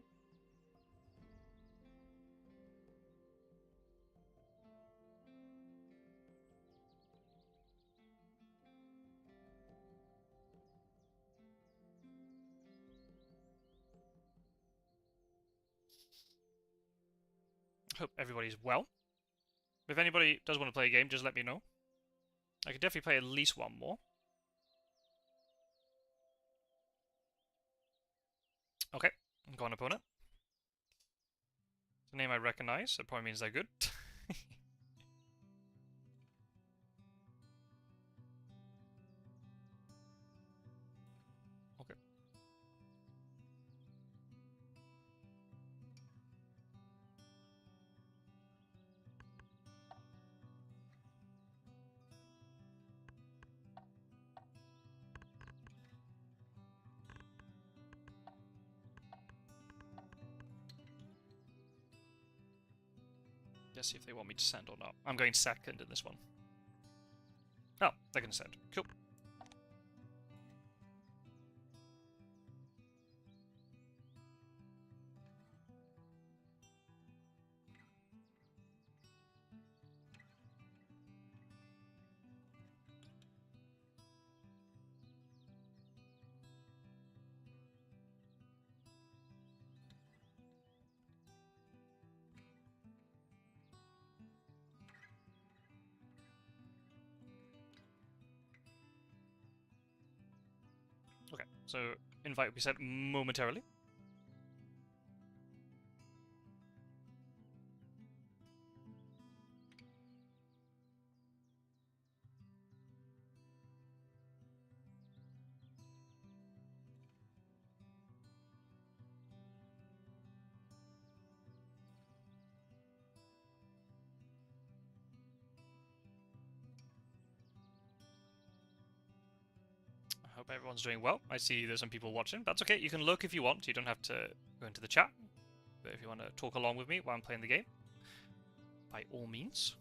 [SPEAKER 1] Hope everybody's well. If anybody does want to play a game, just let me know. I could definitely play at least one more. Okay, go on, opponent. It's a name I recognize, that probably means they're good. Okay. Let's see if they want me to send or not. I'm going second in this one. Oh, they're going to send. Cool. Okay, so invite will be sent momentarily. I hope everyone's doing well. I see there's some people watching. That's okay, you can look if you want. You don't have to go into the chat. But if you want to talk along with me while I'm playing the game, by all means.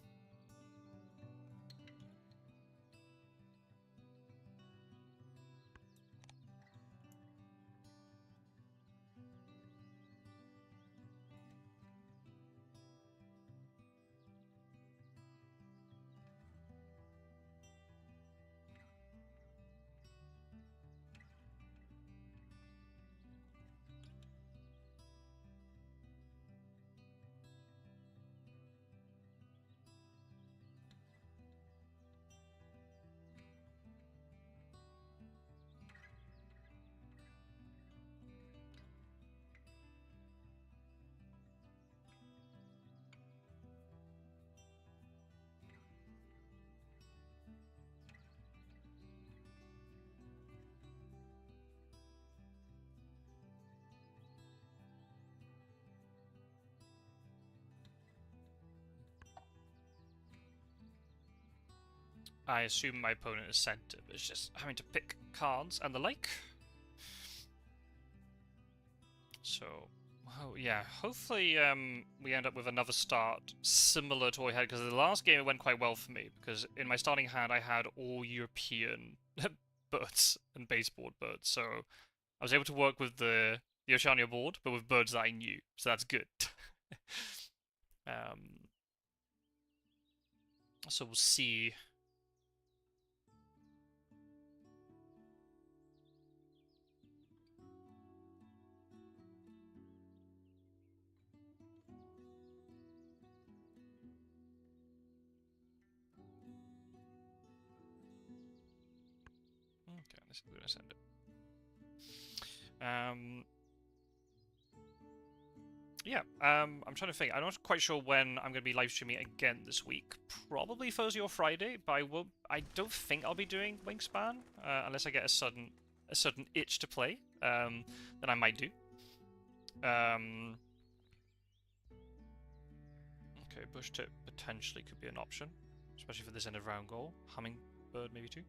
[SPEAKER 1] I assume my opponent is center, but it's just having to pick cards and the like. So, oh yeah, hopefully we end up with another start similar to what we had, because the last game it went quite well for me, because in my starting hand I had all European birds and baseboard birds, so I was able to work with the Oceania board, but with birds that I knew, so that's good. So we'll see. Okay, this is gonna send it. Yeah, I'm trying to think. I'm not quite sure when I'm going to be live streaming again this week. Probably Thursday or Friday, but I don't think I'll be doing Wingspan unless I get a certain itch to play. Then I might do. Okay, bush tip potentially could be an option, especially for this end of round goal. Hummingbird maybe too.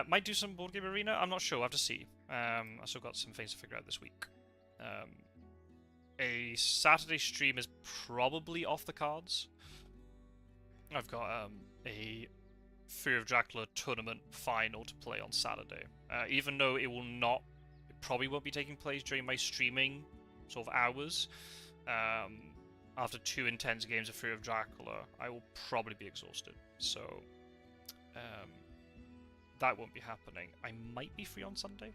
[SPEAKER 1] Might do some board game arena. I'm not sure. I will have to see. I still got some things to figure out this week. A Saturday stream is probably off the cards. I've got a Fear of Dracula tournament final to play on Saturday. Even though it probably won't be taking place during my streaming sort of hours. After 2 intense games of Fear of Dracula, I will probably be exhausted. So that won't be happening. I might be free on Sunday.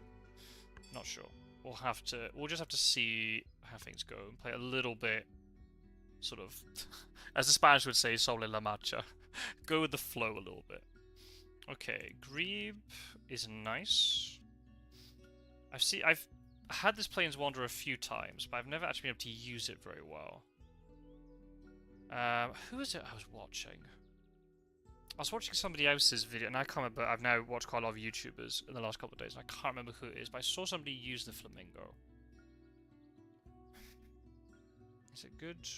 [SPEAKER 1] Not sure. We'll just have to see how things go and play a little bit, sort of, as the Spanish would say, sobre la marcha. Go with the flow a little bit. Okay, Grebe is nice. I've had this Planeswalker a few times, but I've never actually been able to use it very well. Who is it I was watching? I was watching somebody else's video, and I can't remember. I've now watched quite a lot of YouTubers in the last couple of days, and I can't remember who it is, but I saw somebody use the flamingo. Is it good?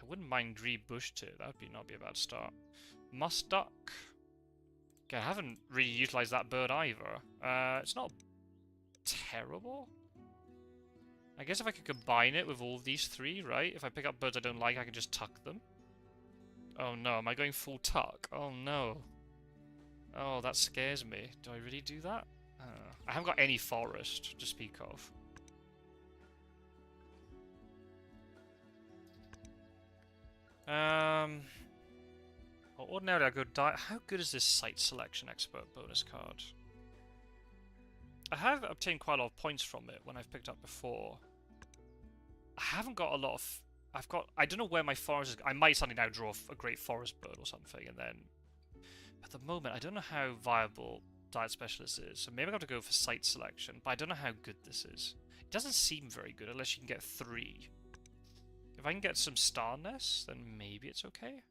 [SPEAKER 1] I wouldn't mind Grebe Bush Tip. That would not be a bad start. Musk Duck. Okay, I haven't really utilised that bird either. It's not terrible. I guess if I could combine it with all of these three, right? If I pick up birds I don't like, I can just tuck them. Oh no, am I going full tuck? Oh no. Oh, that scares me. Do I really do that? I haven't got any forest to speak of. Well, ordinarily I go die. How good is this site selection expert bonus card? I have obtained quite a lot of points from it when I've picked up before. I haven't got a lot of... I don't know where my forest is... I might suddenly now draw a great forest bird or something, and then... At the moment, I don't know how viable Diet Specialist is, so maybe I have to go for site selection, but I don't know how good this is. It doesn't seem very good unless you can get 3. If I can get some star nests, then maybe it's okay.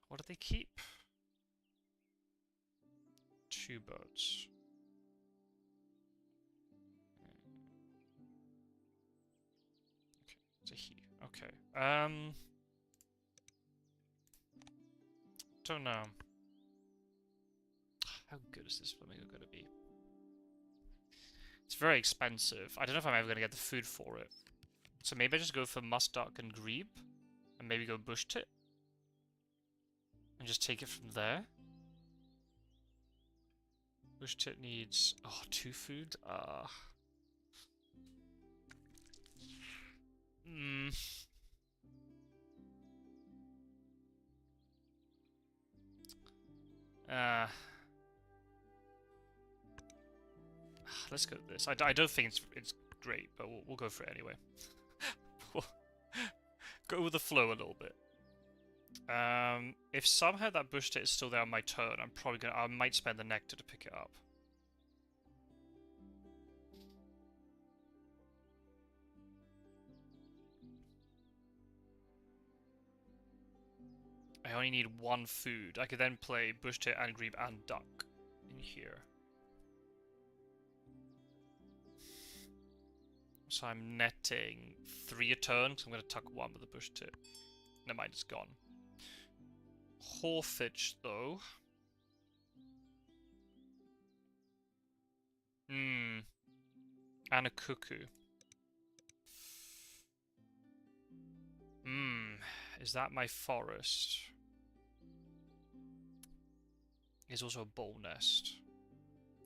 [SPEAKER 1] What do they keep? 2 birds. Okay, it's a he. Okay. Don't know. How good is this flamingo going to be? It's very expensive. I don't know if I'm ever going to get the food for it. So maybe I just go for musk duck and grebe, and maybe go bush tit, and just take it from there. Bush tit needs 2 food. Let's go with this. I don't think it's great, but we'll go for it anyway. We'll go with the flow a little bit. If somehow that bush tit is still there on my turn, I might spend the nectar to pick it up. I only need 1 food. I could then play bush tit and grebe and duck in here. So I'm netting 3 a turn, so I'm going to tuck 1 with the bush tit. Never mind, it's gone. Hawfitch, though. And a cuckoo. Is that my forest? Is also a bowl nest.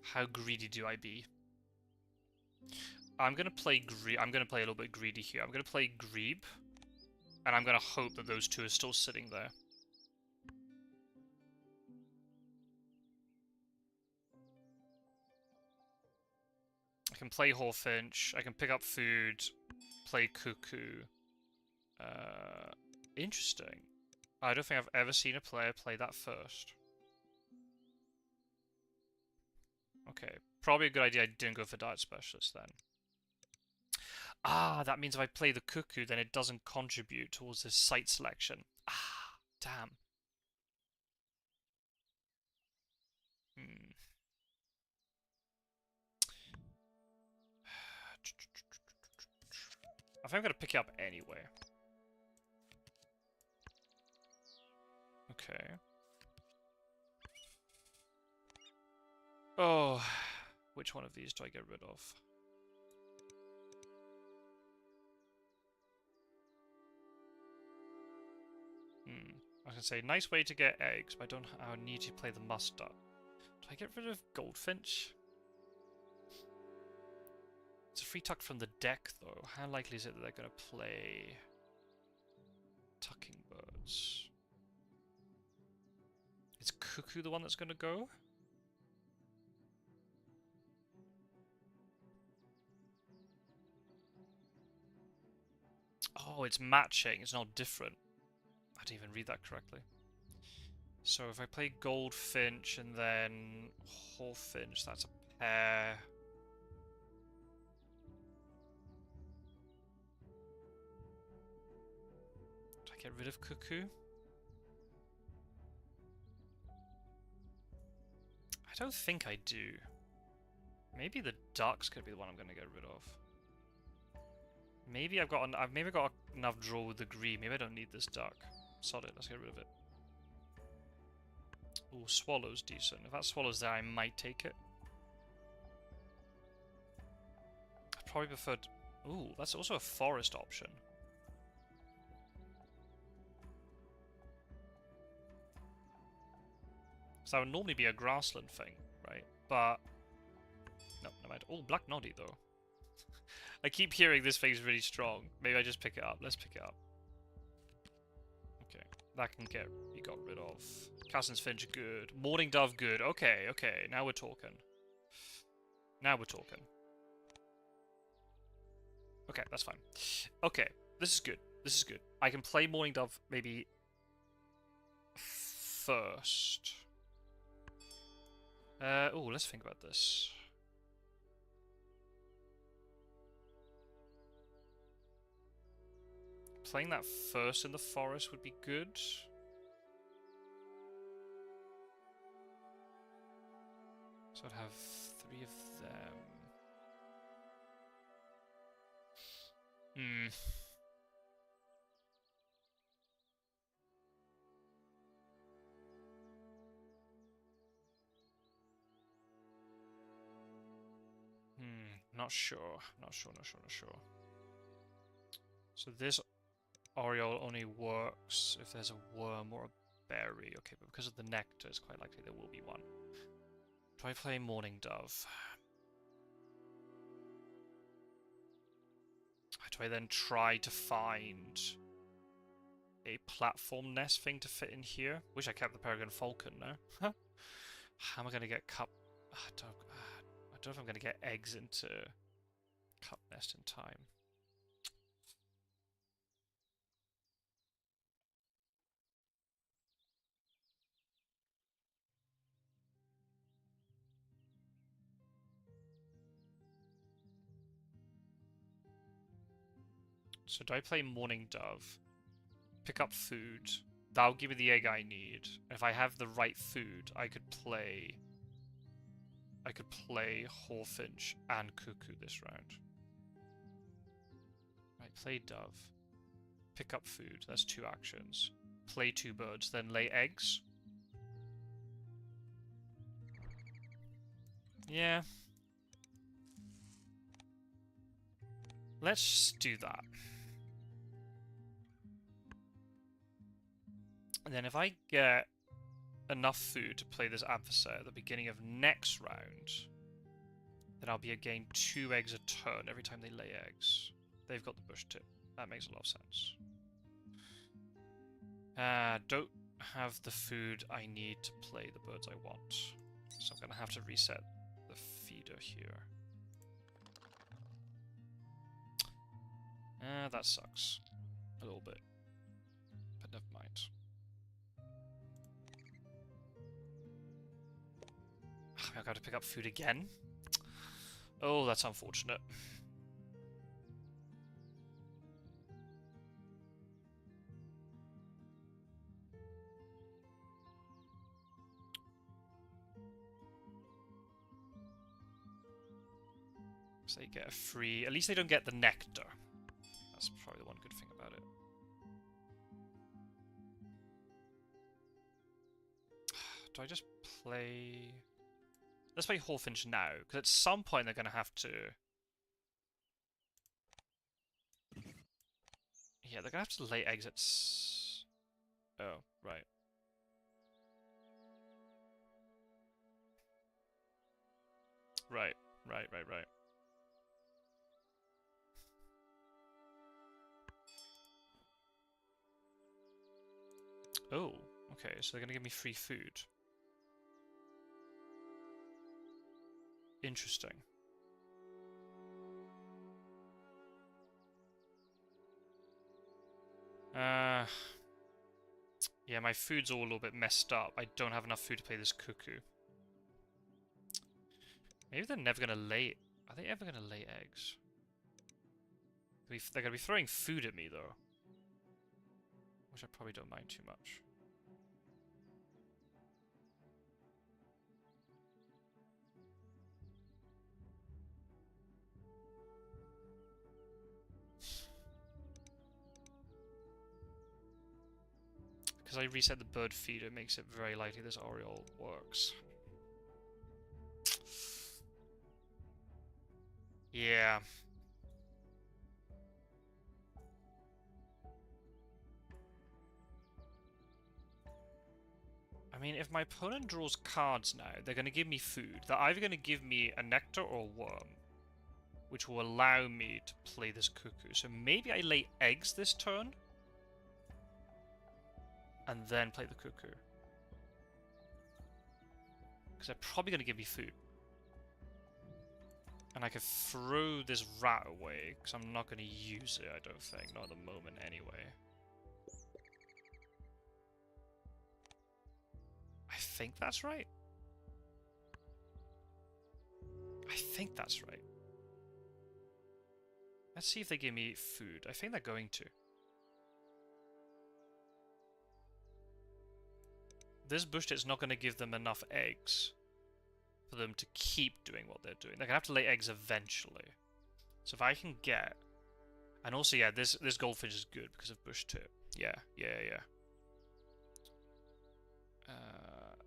[SPEAKER 1] How greedy do I be? I'm gonna play a little bit greedy here. I'm gonna play grebe, and I'm gonna hope that those 2 are still sitting there. I can play Hawfinch, I can pick up food, play cuckoo. Interesting. I don't think I've ever seen a player play that first. Okay, probably a good idea I didn't go for Diet Specialist then. That means if I play the cuckoo, then it doesn't contribute towards this site selection. Damn. I think I'm gonna pick it up anyway. Okay. Oh, which one of these do I get rid of? I was gonna say, nice way to get eggs, but I need to play the musk duck. Do I get rid of goldfinch? It's a free tuck from the deck, though. How likely is it that they're gonna play tucking birds? Is cuckoo the one that's gonna go? Oh, it's matching. It's not different. I didn't even read that correctly. So if I play goldfinch and then hawfinch, that's a pair. Do I get rid of cuckoo? I don't think I do. Maybe the duck's gonna be the one I'm gonna get rid of. Maybe I've got enough draw with the green. Maybe I don't need this duck. Sod it, let's get rid of it. Ooh, swallow's decent. If that swallow's there, I might take it. I probably preferred... Ooh, that's also a forest option. So that would normally be a grassland thing, right? But... No, never mind. Oh, Black Noddy, though. I keep hearing this thing's really strong. Maybe I just pick it up. Let's pick it up. Okay, that can get you got rid of. Cassin's Finch, good. Morning Dove, good. Okay, okay, now we're talking. Now we're talking. Okay, that's fine. Okay, this is good. This is good. I can play Morning Dove maybe first. Oh, let's think about this. Playing that first in the forest would be good. So I'd have 3 of them. Not sure. Not sure. So this Oriole only works if there's a worm or a berry. Okay, but because of the nectar, it's quite likely there will be one. Do I play Morning Dove? Do I then try to find a platform nest thing to fit in here? Wish I kept the Peregrine Falcon now. How am I going to get cup... I don't know if I'm going to get eggs into cup nest in time. So do I play Morning Dove? Pick up food. That'll give me the egg I need. If I have the right food, I could play Hawfinch and Cuckoo this round. Right, play Dove. Pick up food. That's 2 actions. Play 2 birds, then lay eggs. Yeah. Let's do that. And then if I get enough food to play this adversary at the beginning of next round, then I'll be again 2 eggs a turn every time they lay eggs. They've got the bush tip. That makes a lot of sense. Don't have the food I need to play the birds I want. So I'm going to have to reset the feeder here. That sucks. A little bit. But never mind. I've got to pick up food again. Oh, that's unfortunate. So they get a free... At least they don't get the nectar. That's probably the one good thing about it. Do I just play... Let's play Hawfinch now, because at some point they're going to have to... Yeah, they're going to have to lay eggs at... Oh, right. Right. Oh, okay, so they're going to give me free food. Interesting. Yeah, my food's all a little bit messed up. I don't have enough food to play this Cuckoo. Maybe they're never going to lay... Are they ever going to lay eggs? They're going to be throwing food at me, though. Which I probably don't mind too much. because I reset the bird feeder, it makes it very likely this Oriole works. Yeah. I mean, if my opponent draws cards now, they're going to give me food. They're either going to give me a nectar or a worm, which will allow me to play this cuckoo. So maybe I lay eggs this turn, and then play the cuckoo. Because they're probably going to give me food. And I could throw this rat away, because I'm not going to use it, I don't think. Not at the moment, anyway. I think that's right. I think that's right. Let's see if they give me food. I think they're going to. This bush is not going to give them enough eggs for them to keep doing what they're doing. They're going to have to lay eggs eventually. So if I can get... And also, yeah, this goldfish is good because of bush tip. Yeah.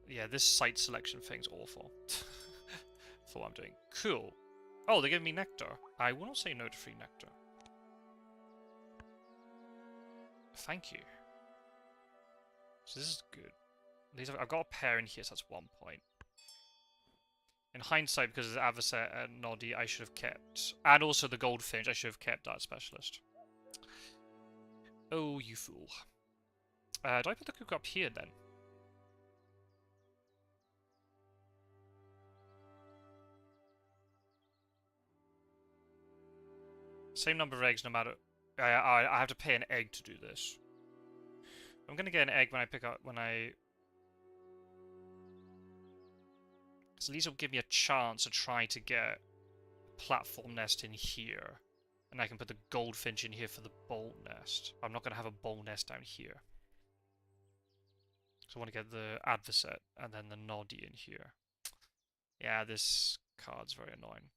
[SPEAKER 1] Yeah, this site selection thing's awful. For what I'm doing. Cool. Oh, they're giving me nectar. I will not say no to free nectar. Thank you. So this is good. I've got a pair in here, so that's 1 point. In hindsight, because of the Avocet and Noddy, I should have kept... And also the goldfinch, I should have kept that specialist. Oh, you fool. Do I put the cuckoo up here, then? Same number of eggs, no matter... I have to pay an egg to do this. I'm gonna get an egg when I pick up... Because at least it'll give me a chance to try to get a platform nest in here. And I can put the goldfinch in here for the bolt nest. I'm not going to have a bolt nest down here. So I want to get the Advocet and then the Noddy in here. Yeah, this card's very annoying.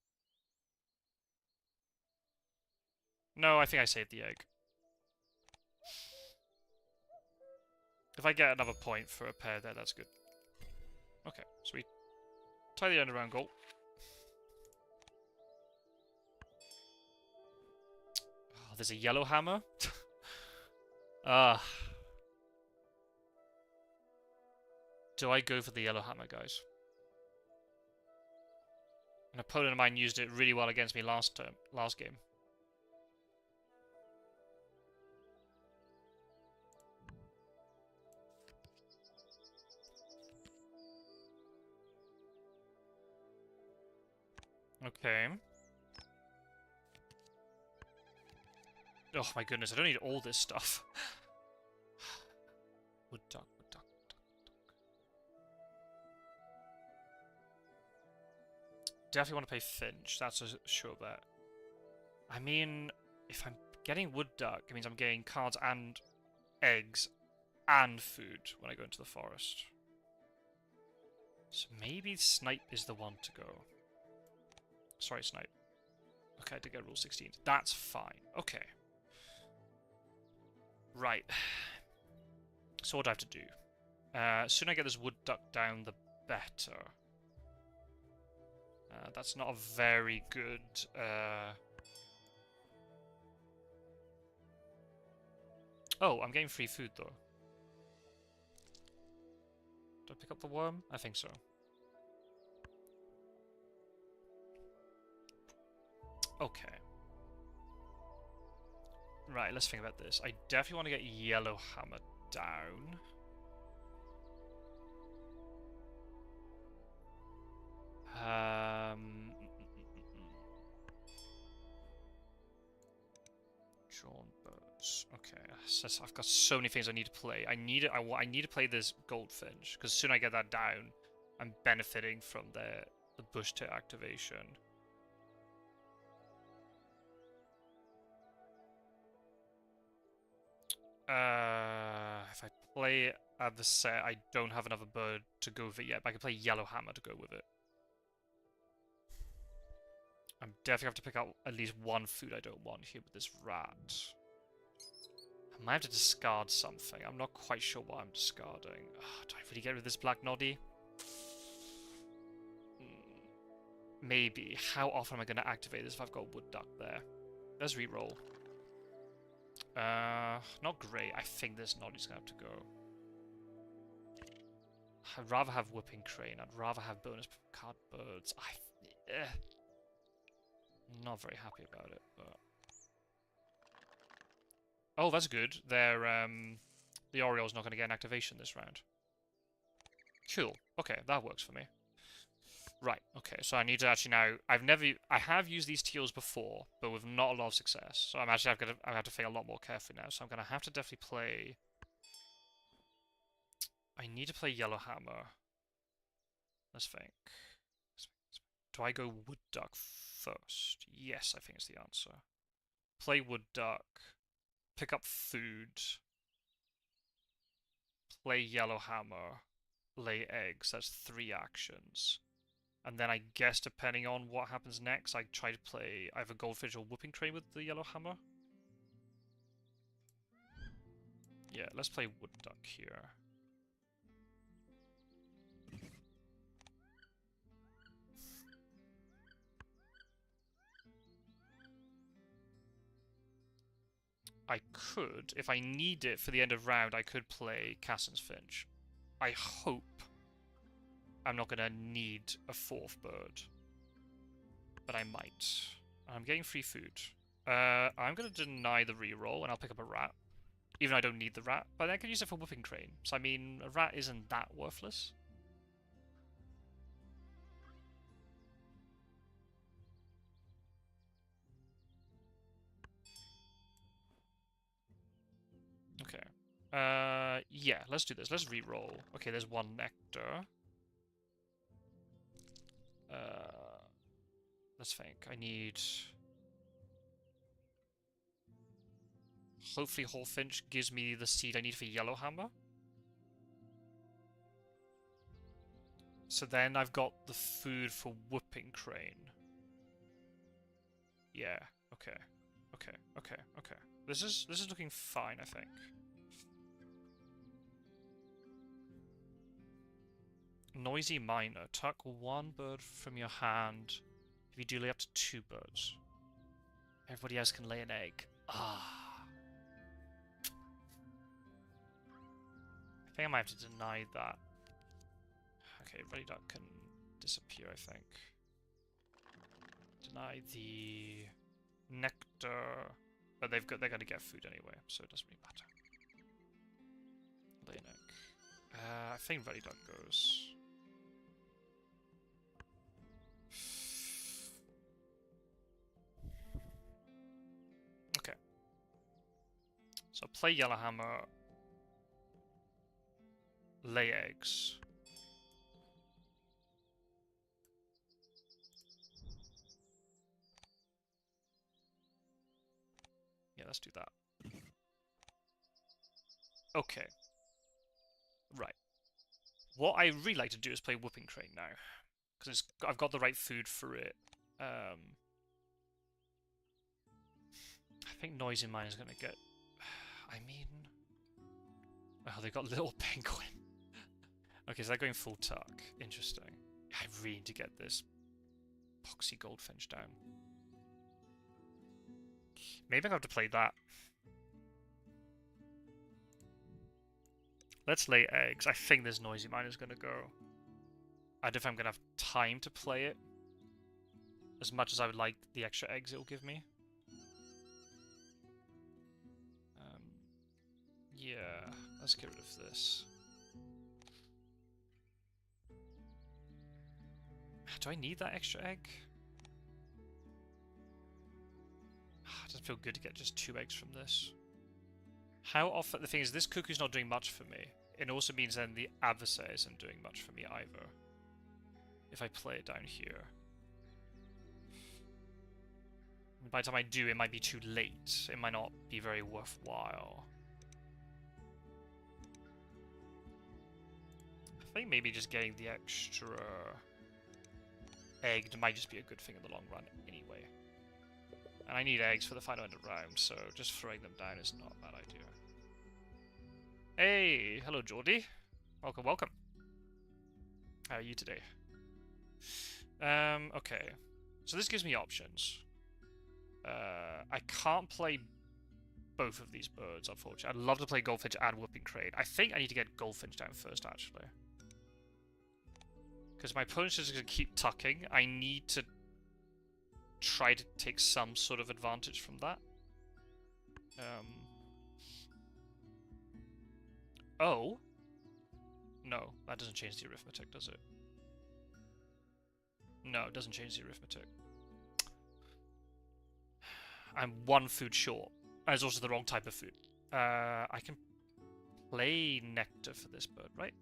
[SPEAKER 1] No, I think I saved the egg. If I get another point for a pair there, that's good. Okay, sweet. Tie the underground goal. Oh, there's a yellow hammer. Do I go for the yellow hammer, guys? An opponent of mine used it really well against me last game. Okay. Oh my goodness, I don't need all this stuff. Wood duck, wood duck, wood duck, wood duck. Definitely want to pay Finch, that's a sure bet. I mean, if I'm getting wood duck, it means I'm getting cards and eggs and food when I go into the forest. So maybe Snipe is the one to go. Sorry, Snipe. Okay, I did get rule 16. That's fine. Okay. Right. So what do I have to do? Sooner I get this wood duck down, the better. That's not a very good... Oh, I'm getting free food, though. Do I pick up the worm? I think so. Okay. Right, let's think about this. I definitely want to get Yellow Hammer down. Drawn birds. Okay, so I've got so many things I need to play. I need to play this goldfinch because soon I get that down, I'm benefiting from the bush tit activation. If I play at the set, I don't have another bird to go with it yet, but I can play Yellow Hammer to go with it. I'm definitely have to pick out at least one food I don't want here with this rat. I might have to discard something. I'm not quite sure what I'm discarding. Do I really get rid of this black noddy? Maybe. How often am I going to activate this if I've got wood duck there? Let's reroll. Not great. I think this noddy's going to have to go. I'd rather have Whooping Crane. I'd rather have bonus card birds. Not very happy about it, but... Oh, that's good. They're, the Oriole's not going to get an activation this round. Cool. Okay, that works for me. Right, okay, so I need to actually now... I have used these teals before, but with not a lot of success. So I'm actually going to have to think a lot more carefully now. So I'm going to have to definitely play... I need to play Yellowhammer. Let's think. Do I go Wood Duck first? Yes, I think it's the answer. Play Wood Duck. Pick up food. Play Yellowhammer. Lay eggs. That's 3 actions. And then I guess depending on what happens next, I try to play either Goldfish or Whooping Crane with the Yellowhammer. Yeah, let's play Wood Duck here. I could, if I need it for the end of round, I could play Cassin's Finch. I hope I'm not going to need a 4th bird. But I might. I'm getting free food. I'm going to deny the reroll, and I'll pick up a rat. Even though I don't need the rat. But I can use it for Whooping Crane. So, I mean, a rat isn't that worthless. Okay. Yeah, let's do this. Let's reroll. Okay, there's 1 nectar. Let's think. I need... Hopefully Hawfinch gives me the seed I need for Yellowhammer. So then I've got the food for Whooping Crane. Yeah, okay. Okay. This is looking fine, I think. Noisy Miner. Tuck 1 bird from your hand. If you do lay up to 2 birds. Everybody else can lay an egg. Ah. I think I might have to deny that. Okay, Ruddy Duck can disappear, I think. Deny the nectar. But they're going to get food anyway, so it doesn't really matter. Lay an egg. I think Ruddy Duck goes. Okay. So play Yellowhammer. Lay eggs. Yeah, let's do that. Okay. Right. What I really like to do is play Whooping Crane now. Because I've got the right food for it. I think Noisy Mine is going to get... I mean... Oh, they got Little Penguin. Okay, so they're going full tuck. Interesting. I really need to get this Poxy Goldfinch down. Maybe I'm going to have to play that. Let's lay eggs. I think this Noisy Mine is going to go. I don't know if I'm going to have time to play it. As much as I would like the extra eggs it will give me. Yeah, let's get rid of this. Do I need that extra egg? It doesn't feel good to get just 2 eggs from this. How often... The thing is, this cuckoo's not doing much for me. It also means then the adversary isn't doing much for me either. If I play it down here. By the time I do, it might be too late. It might not be very worthwhile. I think maybe just getting the extra egg might just be a good thing in the long run anyway. And I need eggs for the final end of round, so just throwing them down is not a bad idea. Hey, hello Geordie. Welcome, welcome. How are you today? Okay. So this gives me options. I can't play both of these birds, unfortunately. I'd love to play goldfinch and whooping crane. I think I need to get goldfinch down first, actually. Because my opponent's just going to keep tucking. I need to try to take some sort of advantage from that. Oh. No, that doesn't change the arithmetic, does it? No, it doesn't change the arithmetic. I'm one food short. It's also the wrong type of food. I can play nectar for this bird, right?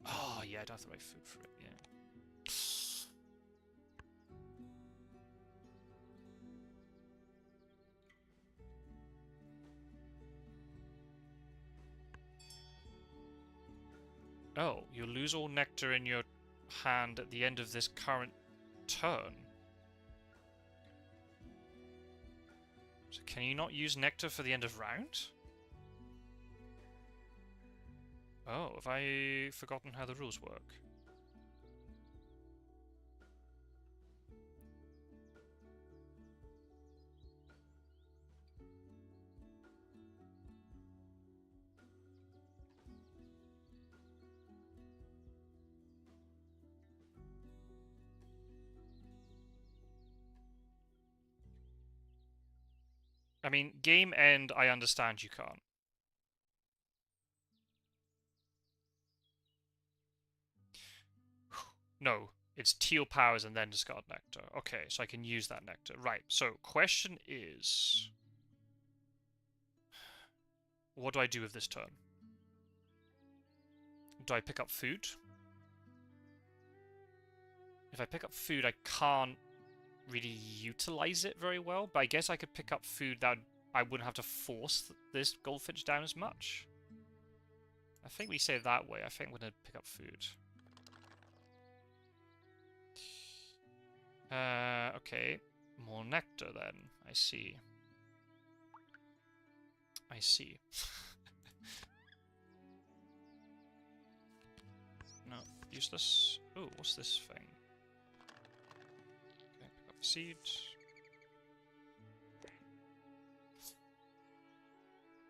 [SPEAKER 1] Oh, yeah, I don't have the right food for it, yeah. Oh, you lose all nectar in your hand at the end of this current turn. So can you not use nectar for the end of round? Oh, have I forgotten how the rules work? I mean, game end, I understand you can't. No, it's teal powers and then discard nectar. Okay, so I can use that nectar. Right, so question is... what do I do with this turn? Do I pick up food? If I pick up food, I can't really utilize it very well, but I guess I could pick up food that I wouldn't have to force this goldfinch down as much. I think we say it that way. I think I'm going to pick up food. Okay. More nectar then. I see. I see. No, useless. Oh, what's this thing? Okay, pick up the seeds.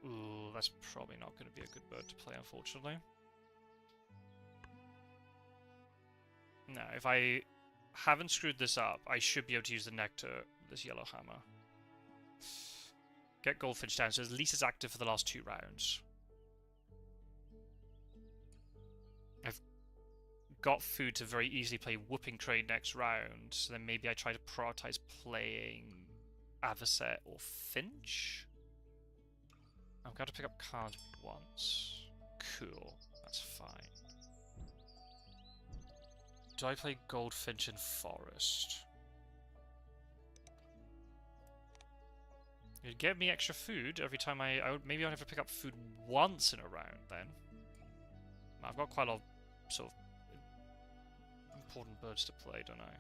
[SPEAKER 1] Ooh, that's probably not going to be a good bird to play, unfortunately. No, if I haven't screwed this up, I should be able to use the nectar, this yellow hammer. Get goldfinch down, so at least it's active for the last 2 rounds. I've got food to very easily play whooping crane next round, so then maybe I try to prioritize playing avocet or finch. I've got to pick up cards once. Cool, that's fine. Do I play goldfinch in forest? It'd get me extra food every time maybe I'd have to pick up food once in a round then. I've got quite a lot of sort of important birds to play, don't I?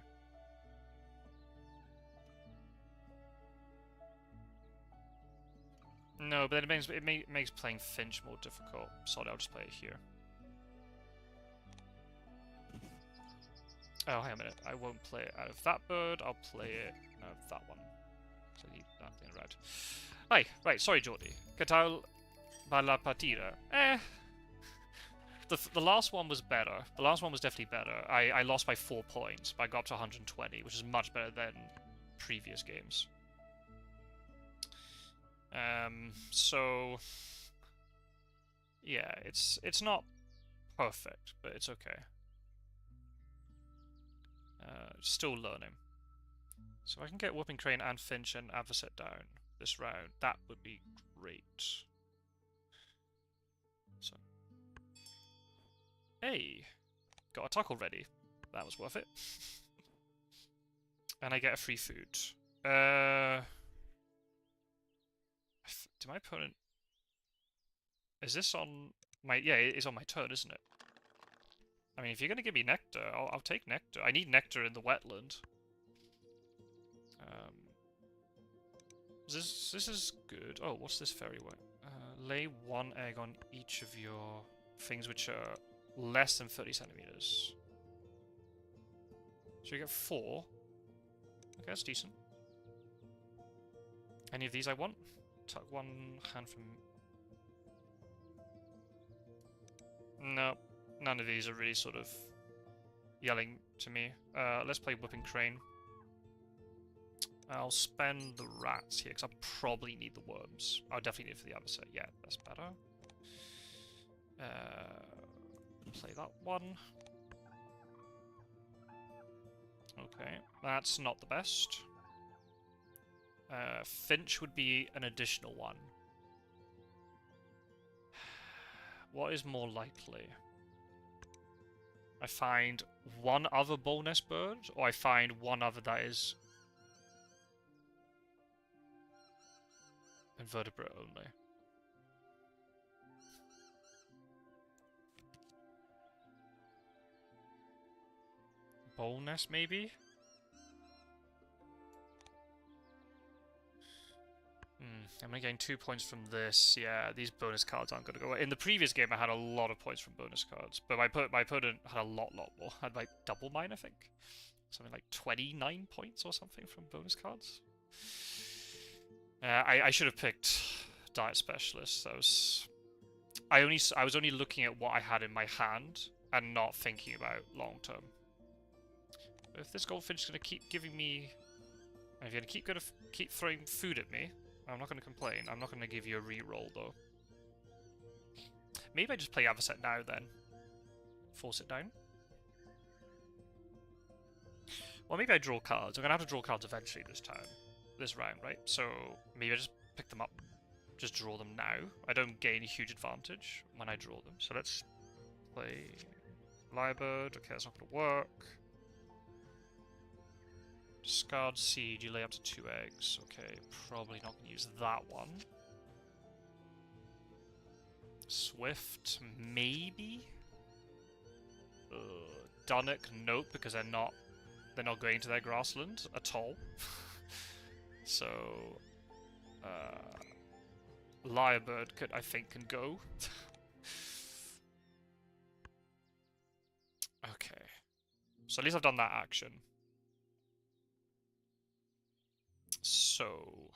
[SPEAKER 1] No, but then it makes playing finch more difficult. Sorry, I'll just play it here. Oh, hang on a minute. I won't play it out of that bird. I'll play it out of that one. So keep that thing around. Hi, right. Sorry, Geordie. ¿Qué tal va la partida? The last one was better. The last one was definitely better. I lost by 4 points, but I got up to 120, which is much better than previous games. So yeah, it's not perfect, but it's okay. Still learning. So I can get whooping crane and finch and avocet down this round. That would be great. So, hey, got a tuck already. That was worth it. And I get a free food. To my opponent. Is this on my... yeah, it's on my turn, isn't it? I mean, if you're going to give me nectar, I'll take nectar. I need nectar in the wetland. This is good. Oh, what's this fairy way? Lay 1 egg on each of your things which are less than 30 centimeters. So you get 4. Okay, that's decent. Any of these I want? Tuck 1 hand from... No, none of these are really sort of yelling to me. Let's play Whipping Crane. I'll spend the rats here, because I'll probably need the worms. I'll definitely need it for the other set. Yeah, that's better. Play that one. Okay, that's not the best. Finch would be an additional one. What is more likely? I find one other bow nest bird, or I find one other that is invertebrate only. Bow nest, maybe? I'm gonna gain 2 points from this. Yeah, these bonus cards aren't gonna go. In the previous game, I had a lot of points from bonus cards, but my opponent had a lot more. Had like double mine, I think. Something like 29 points or something from bonus cards. I should have picked Diet Specialist. I was only looking at what I had in my hand and not thinking about long term. If this goldfinch is gonna keep giving me, if you're gonna keep throwing food at me, I'm not gonna complain. I'm not gonna give you a reroll though. Maybe I just play other set now then. Force it down. Well, maybe I draw cards. I'm gonna have to draw cards eventually this round, right? So maybe I just pick them up, just draw them now. I don't gain a huge advantage when I draw them. So let's play Lyrebird. Okay, that's not gonna work. Discard Seed, you lay up to 2 eggs. Okay, probably not going to use that one. Swift, maybe? Dunnock, nope, because they're not going to their grassland at all. So, Lyrebird I think can go. Okay. So at least I've done that action. So.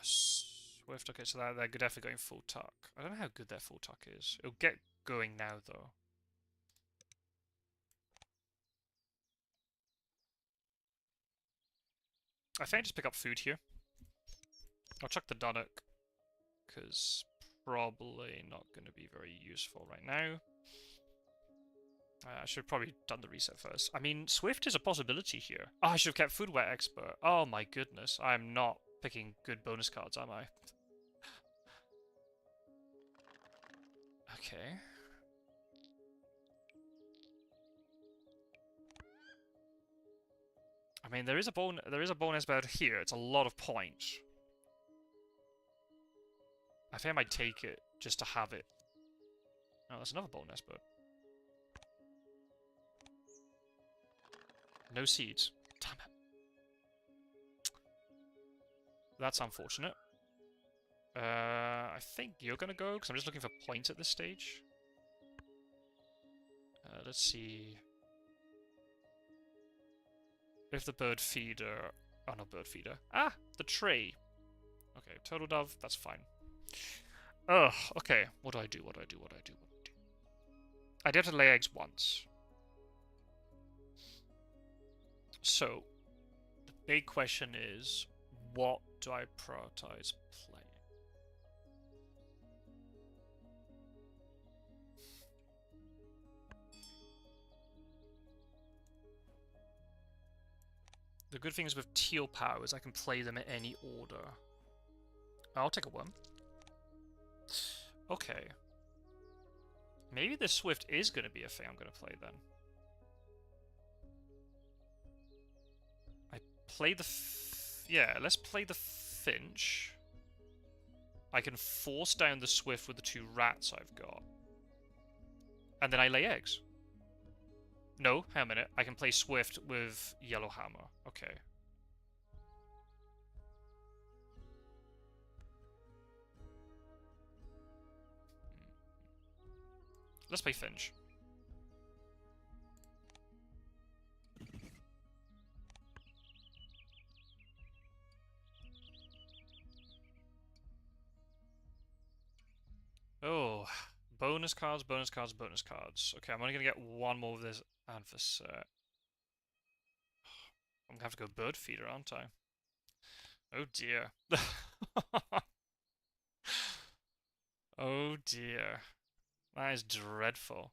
[SPEAKER 1] Swift, okay, so they're definitely going full tuck. I don't know how good their full tuck is. It'll get going now, though. I think I just pick up food here. I'll chuck the Dunnock, because probably not going to be very useful right now. I should have probably done the reset first. I mean, Swift is a possibility here. Oh, I should have kept Food Web Expert. Oh my goodness, I'm not picking good bonus cards, am I? Okay. I mean, there is a bonus bird here. It's a lot of points. I think I might take it just to have it. Oh, that's another bonus bird. No seeds. Damn it. That's unfortunate. I think you're gonna go, because I'm just looking for points at this stage. Let's see. If the bird feeder... Oh, not bird feeder. Ah! The tray! Okay, turtle dove, that's fine. Ugh, okay. What do I do? I did have to lay eggs once. So, the big question is, what do I prioritize playing? The good thing is with teal powers, I can play them in any order. I'll take a worm. Okay. Maybe the Swift is going to be a thing I'm going to play then. Play the... yeah, let's play the Finch. I can force down the Swift with the 2 rats I've got. And then I lay eggs. No, hang on a minute. I can play Swift with Yellow Hammer. Okay. Let's play Finch. Oh, bonus cards, bonus cards, bonus cards. Okay, I'm only gonna get one more of this adversary. I'm gonna have to go bird feeder, aren't I? Oh dear. Oh dear. That is dreadful.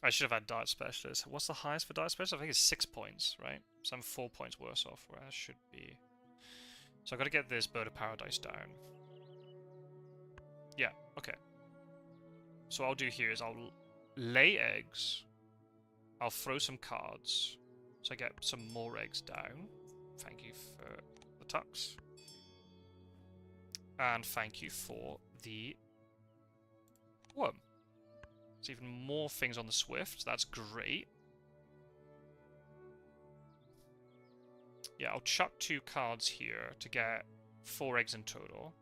[SPEAKER 1] I should have had Dart Specialist. What's the highest for Dart Specialist? I think it's 6 points, right? So I'm 4 points worse off where I should be. So I've got to get this Bird of Paradise down. Yeah, okay. So what I'll do here is I'll lay eggs. I'll throw some cards. So I get some more eggs down. Thank you for the tux. And thank you for the worm. There's even more things on the Swift. That's great. Yeah, I'll chuck 2 cards here to get 4 eggs in total.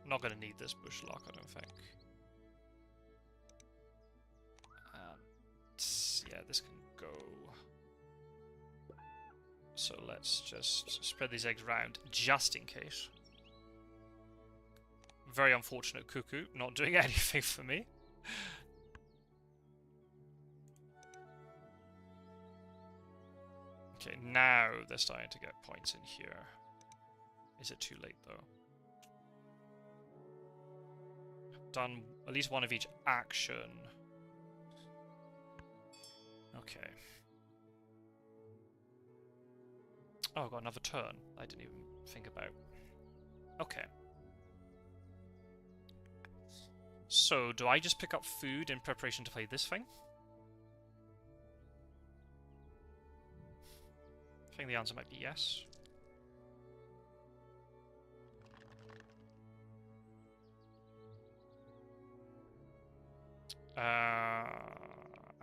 [SPEAKER 1] I'm not going to need this bush lock, I don't think. And yeah, this can go. So let's just spread these eggs around, just in case. Very unfortunate Cuckoo, not doing anything for me. Okay, now they're starting to get points in here. Is it too late, though? Done at least one of each action. Okay. Oh, I've got another turn I didn't even think about. Okay. So, do I just pick up food in preparation to play this thing? I think the answer might be yes.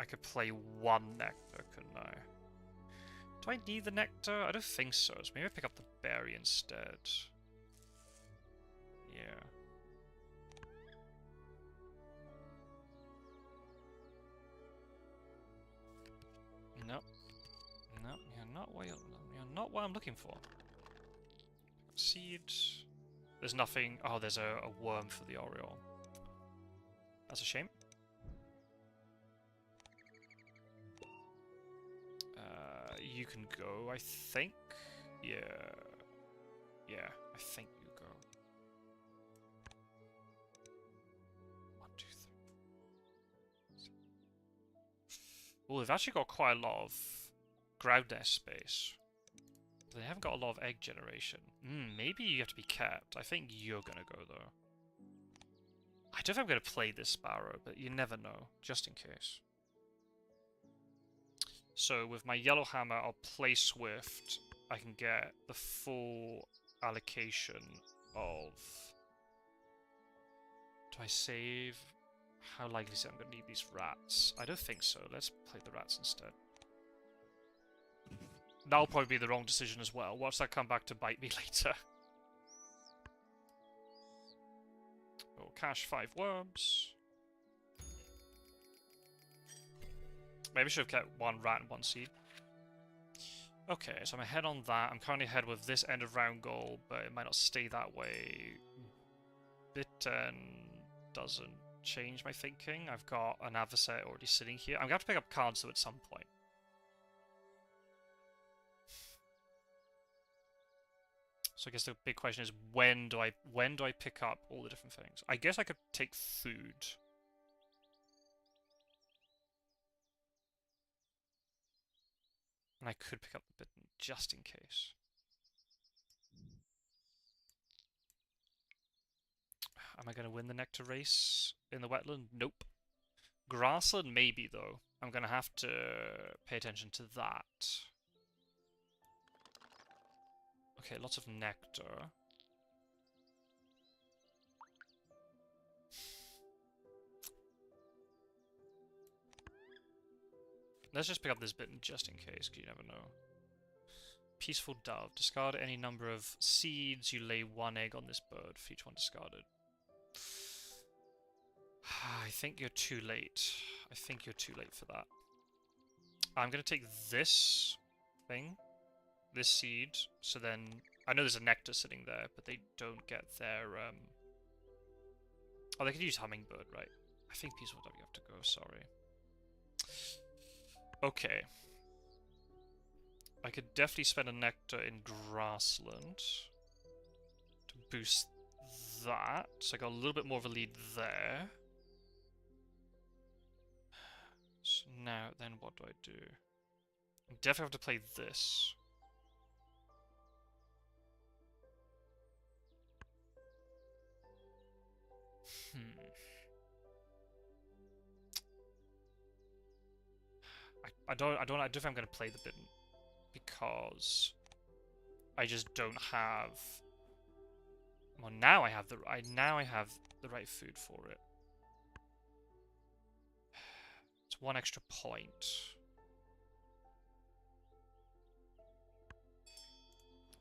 [SPEAKER 1] I could play 1 nectar, couldn't I? Do I need the nectar? I don't think so. So maybe I pick up the berry instead. Yeah. No. No, you're not what I'm looking for. Seed. There's nothing. Oh, there's a worm for the Oriole. That's a shame. You can go, I think. Yeah. Yeah, I think you go. 1, 2, 3. Well, they've actually got quite a lot of ground nest space. They haven't got a lot of egg generation. Maybe you have to be kept. I think you're gonna go, though. I don't think I'm gonna play this Sparrow, but you never know, just in case. So with my yellow hammer, I'll play Swift. I can get the full allocation of... Do I save? How likely is it I'm going to need these rats? I don't think so. Let's play the rats instead. That'll probably be the wrong decision as well. Watch that come back to bite me later. Oh, cash 5 worms. Maybe I should have kept 1 rat and 1 seed. Okay, so I'm ahead on that. I'm currently ahead with this end of round goal, but it might not stay that way. Bitten doesn't change my thinking. I've got an adversary already sitting here. I'm going to have to pick up cards though at some point. So I guess the big question is when do I pick up all the different things? I guess I could take food. And I could pick up the bitten just in case. Am I going to win the nectar race in the wetland? Nope. Grassland, maybe, though. I'm going to have to pay attention to that. Okay, lots of nectar. Let's just pick up this bitten just in case, because you never know. Peaceful Dove. Discard any number of seeds. You lay 1 egg on this bird for each one discarded. I think you're too late. I think you're too late for that. I'm going to take this thing, this seed, so then... I know there's a nectar sitting there, but they don't get their... Oh, they could use Hummingbird, right? I think Peaceful Dove you have to go, sorry. Okay. I could definitely spend a nectar in Grassland to boost that. So I got a little bit more of a lead there. So now, then what do I do? I definitely have to play this. I don't know if I'm going to play the Bitten. Because I just don't have... Well, now I have the right food for it. It's 1 extra point.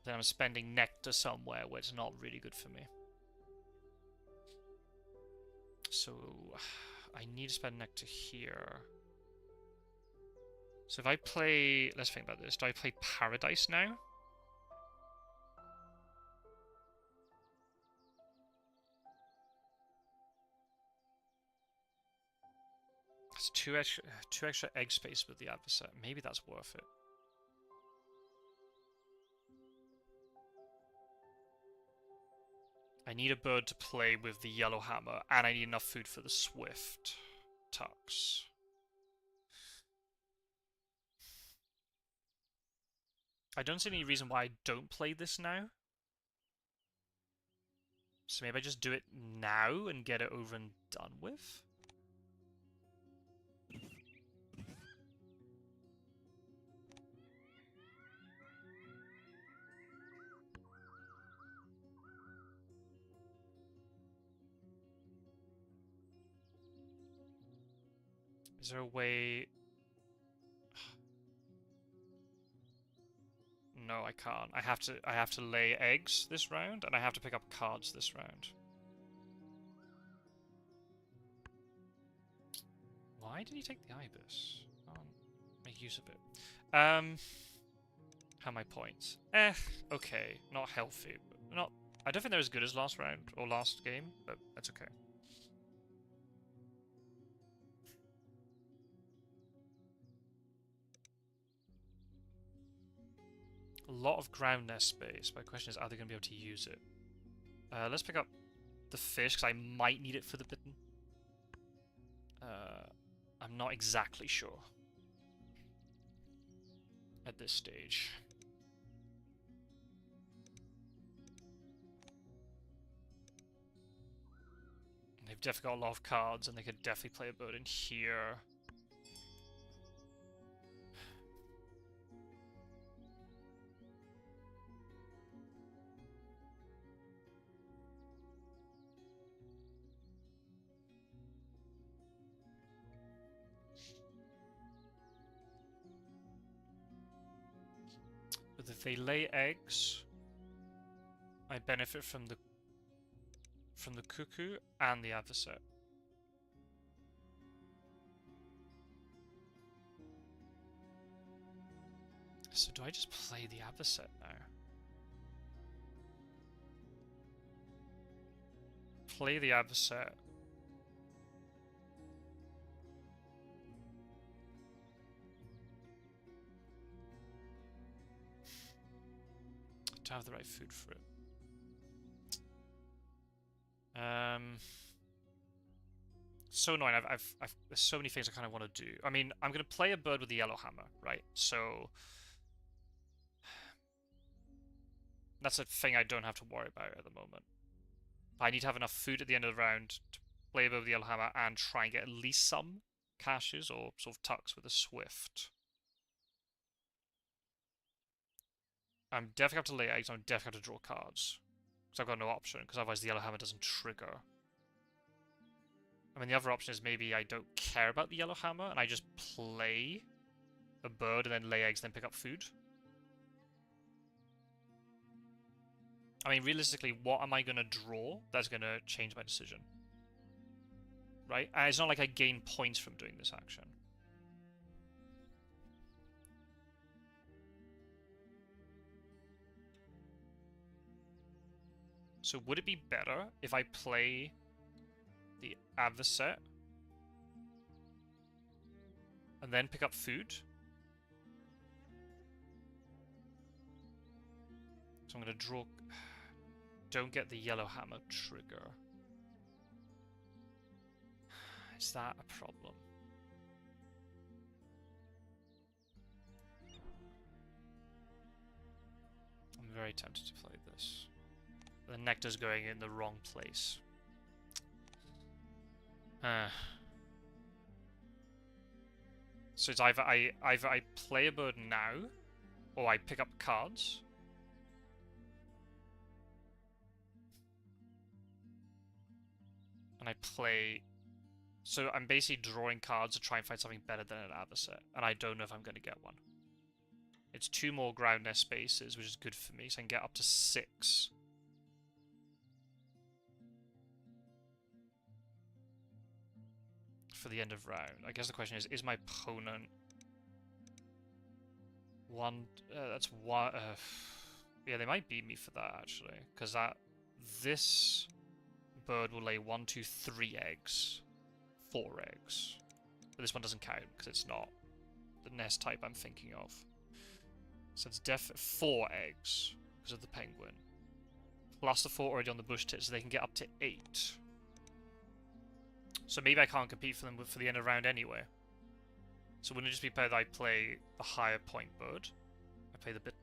[SPEAKER 1] Then I'm spending nectar somewhere where it's not really good for me. So I need to spend nectar here. So if I play... Let's think about this. Do I play Paradise now? It's two extra egg space with the adversary. Maybe that's worth it. I need a bird to play with the yellow hammer, and I need enough food for the swift tucks. I don't see any reason why I don't play this now. So maybe I just do it now and get it over and done with? Is there a way... No, I can't. I have to lay eggs this round, and I have to pick up cards this round. Why did he take the Ibis? I'll make use of it. How are my points? Okay. Not healthy. Not. I don't think they're as good as last round, or last game, but that's okay. A lot of ground nest space. My question is, are they going to be able to use it? Let's pick up the fish, because I might need it for the Bitten. I'm not exactly sure at this stage. They've definitely got a lot of cards, and they could definitely play a bird in here. But if they lay eggs, I benefit from the cuckoo and the adversary. So do I just play the adversary now? Play the adversary. To have the right food for it. So annoying. There's so many things I kind of want to do. I mean, I'm going to play a bird with the yellow hammer, right? So that's a thing I don't have to worry about at the moment. I need to have enough food at the end of the round to play a bird with the yellow hammer and try and get at least some caches or sort of tucks with a swift. I'm definitely have to lay eggs. I'm definitely have to draw cards. Because I've got no option, because otherwise the yellow hammer doesn't trigger. I mean, the other option is maybe I don't care about the yellow hammer, and I just play a bird and then lay eggs, then pick up food. I mean, realistically, what am I going to draw that's going to change my decision? Right? And it's not like I gain points from doing this action. So would it be better if I play the adversary and then pick up food? So I'm going to draw... Don't get the yellow hammer trigger. Is that a problem? I'm very tempted to play this. The nectar's going in the wrong place. So it's either I play a bird now, or I pick up cards. And I play... So I'm basically drawing cards to try and find something better than an adversary. And I don't know if I'm going to get one. It's 2 more ground nest spaces, which is good for me, so I can get up to 6. For the end of round. I guess the question is my opponent... that's one... yeah, they might beat me for that, actually. Because this bird will lay 1, 2, 3 eggs. 4 eggs. But this one doesn't count, because it's not the nest type I'm thinking of. So it's 4 eggs, because of the penguin. Plus the 4 already on the bush tit, so they can get up to 8. So maybe I can't compete for them for the end of round anyway. So wouldn't it just be better that I play the higher point bird? I play the bitten.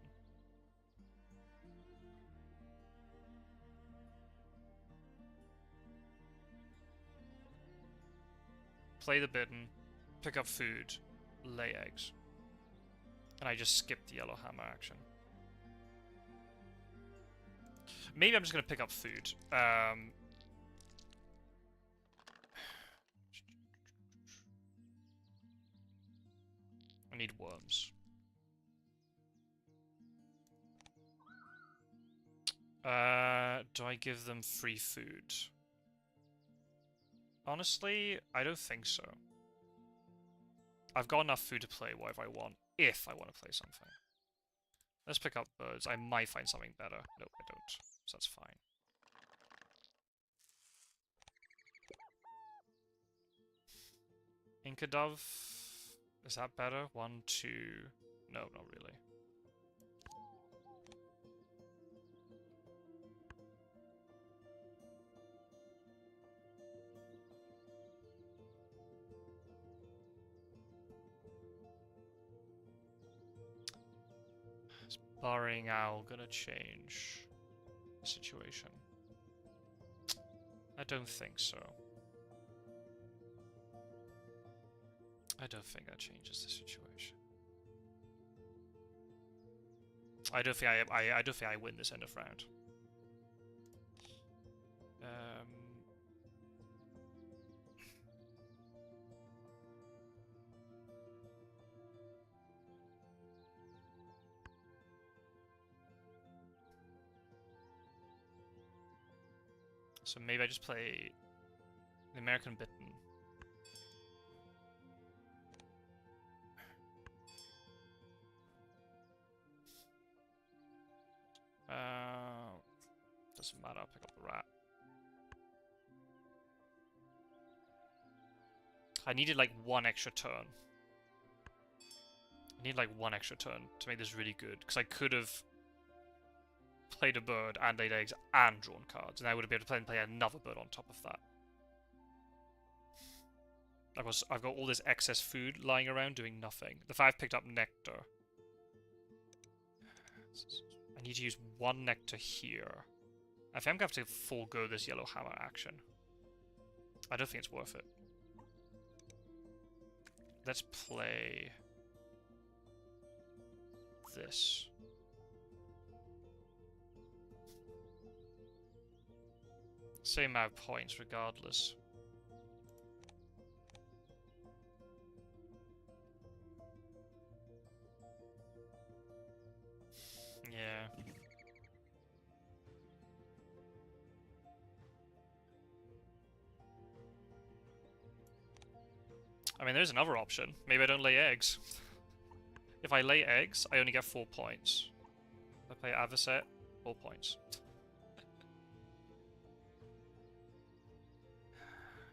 [SPEAKER 1] Play the bitten, pick up food, lay eggs. And I just skip the yellow hammer action. Maybe I'm just going to pick up food. I need worms. Do I give them free food? Honestly, I don't think so. I've got enough food to play whatever I want, if I want to play something. Let's pick up birds. I might find something better. Nope, I don't. So that's fine. Inca Dove. Is that better? 1, 2... No, not really. Is Burying Owl gonna change the situation? I don't think so. I don't think that changes the situation. I don't think I win this end of round. So maybe I just play the American Bitten. Doesn't matter, I'll pick up the rat. I needed like 1 extra turn. I need like 1 extra turn to make this really good, because I could have played a bird and laid eggs and drawn cards, and I would have been able to play another bird on top of that. I've got all this excess food lying around doing nothing. The fact I've picked up nectar. I need to use 1 nectar here. I think I'm going to have to forego this yellow hammer action. I don't think it's worth it. Let's play this. Same amount of points regardless. Yeah. I mean, there's another option. Maybe I don't lay eggs. If I lay eggs, I only get 4 points. If I play Avocet, 4 points.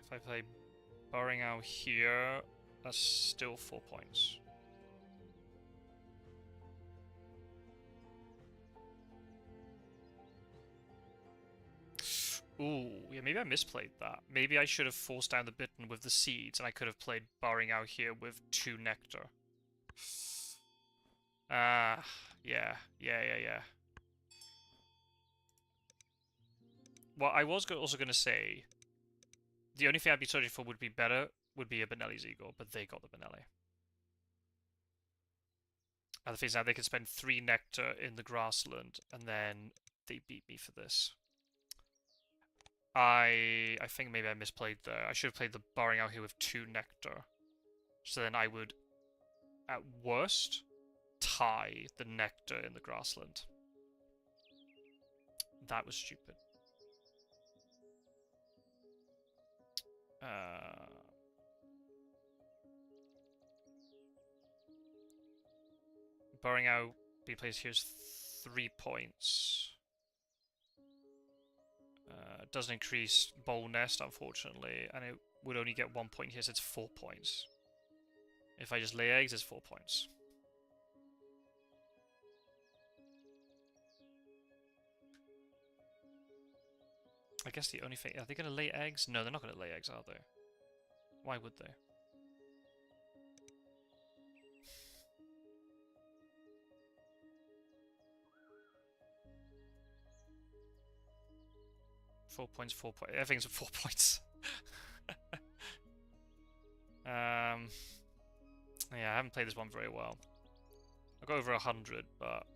[SPEAKER 1] If I play Burrowing Owl here, that's still 4 points. Ooh, yeah, maybe I misplayed that. Maybe I should have forced down the Bitten with the seeds, and I could have played Burrowing Owl here with 2 Nectar. Ah, yeah. Well, I was also going to say, the only thing I'd be searching for would be a Benelli's Eagle, but they got the Benelli. And the thing is now they can spend 3 Nectar in the grassland, and then they beat me for this. I think maybe I misplayed there. I should have played the Burrowing Owl here with 2 Nectar. So then I would, at worst, tie the Nectar in the grassland. That was stupid. Burrowing Owl be placed here is 3 points. Doesn't increase Bowl Nest, unfortunately, and it would only get 1 point here, so it's 4 points. If I just lay eggs, it's 4 points. I guess the only thing... Are they going to lay eggs? No, they're not going to lay eggs, are they? Why would they? Four points. Everything's 4 points. Yeah, I haven't played this one very well. I got over 100, but...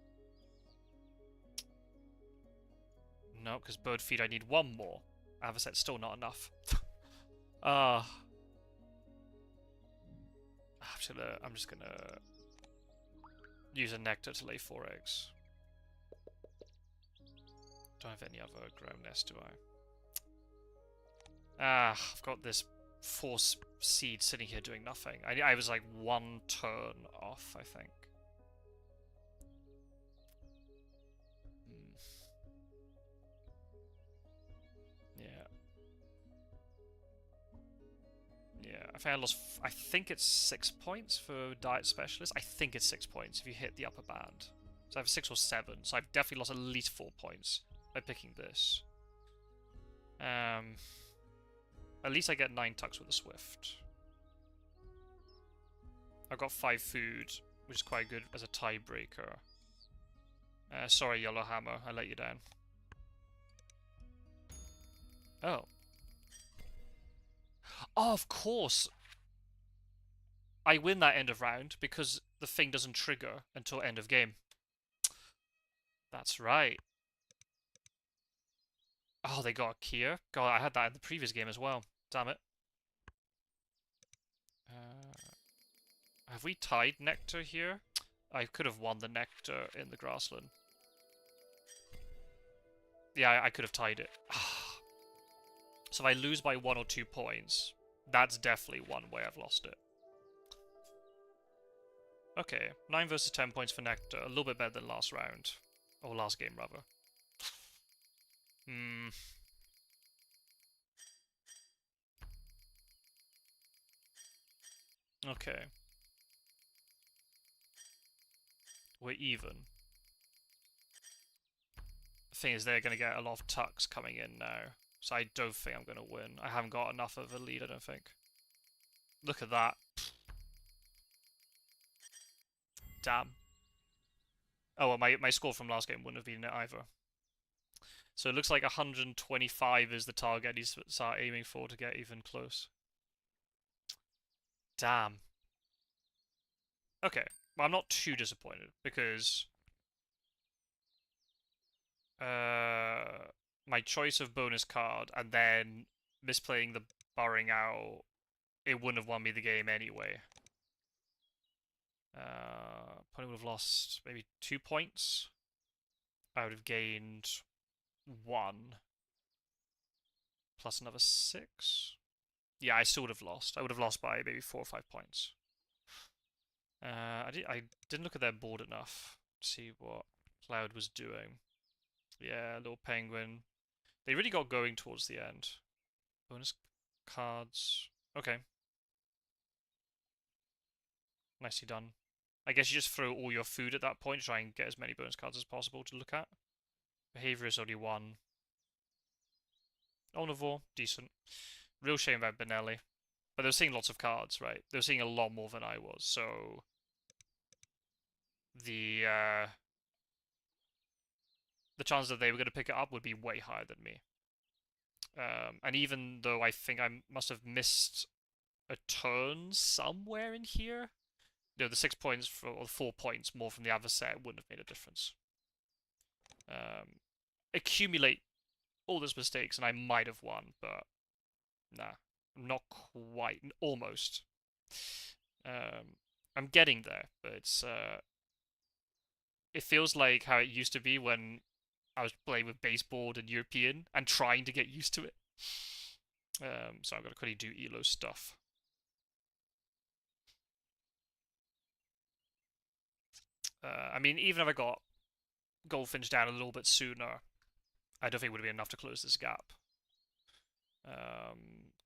[SPEAKER 1] No, because Bird Feed I need 1 more. Avocet's still not enough. I'm just gonna use a Nectar to lay 4 eggs. Don't have any other ground nest, do I? I've got this 4 seed sitting here doing nothing. I was like 1 turn off, I think. Yeah, I think I lost... I think it's 6 points for Diet Specialist. I think it's 6 points if you hit the upper band. So I have 6 or 7, so I've definitely lost at least 4 points by picking this. At least I get 9 tucks with a Swift. I've got 5 food, which is quite good as a tiebreaker. Sorry, Yellowhammer, I let you down. Oh. Oh, of course! I win that end of round because the thing doesn't trigger until end of game. That's right. Oh, they got a Kia? God, I had that in the previous game as well. Damn it. Have we tied Nectar here? I could have won the Nectar in the grassland. Yeah, I could have tied it. So if I lose by 1 or 2 points, that's definitely one way I've lost it. Okay, 9 versus 10 points for Nectar. A little bit better than last round. Or last game, rather. Okay. We're even. The thing is, they're going to get a lot of tucks coming in now. So I don't think I'm going to win. I haven't got enough of a lead, I don't think. Look at that. Damn. Oh, well, my score from last game wouldn't have been it either. So it looks like 125 is the target he's start aiming for to get even close. Damn. Okay. Well, I'm not too disappointed because my choice of bonus card and then misplaying the Burrowing Owl, it wouldn't have won me the game anyway. Opponent would have lost maybe 2 points. I would have gained 1 plus another 6. Yeah, I still would have lost. I would have lost by maybe 4 or 5 points. I didn't look at their board enough to see what Cloud was doing. Yeah, little penguin. They really got going towards the end. Bonus cards. Okay. Nicely done. I guess you just throw all your food at that point, try and get as many bonus cards as possible to look at. Behavior is only 1. Omnivore, decent. Real shame about Benelli. But they were seeing lots of cards, right? They were seeing a lot more than I was, so the chances that they were going to pick it up would be way higher than me. And even though I think I must have missed a turn somewhere in here, you know, the 6 points or 4 points more from the other set wouldn't have made a difference. Accumulate all those mistakes and I might have won, but nah, not quite, almost. I'm getting there, but it feels like how it used to be when I was playing with baseboard and European and trying to get used to it. So I'm gonna quickly do Elo stuff. I mean, even if I got Goldfinch down a little bit sooner, I don't think it would have been enough to close this gap.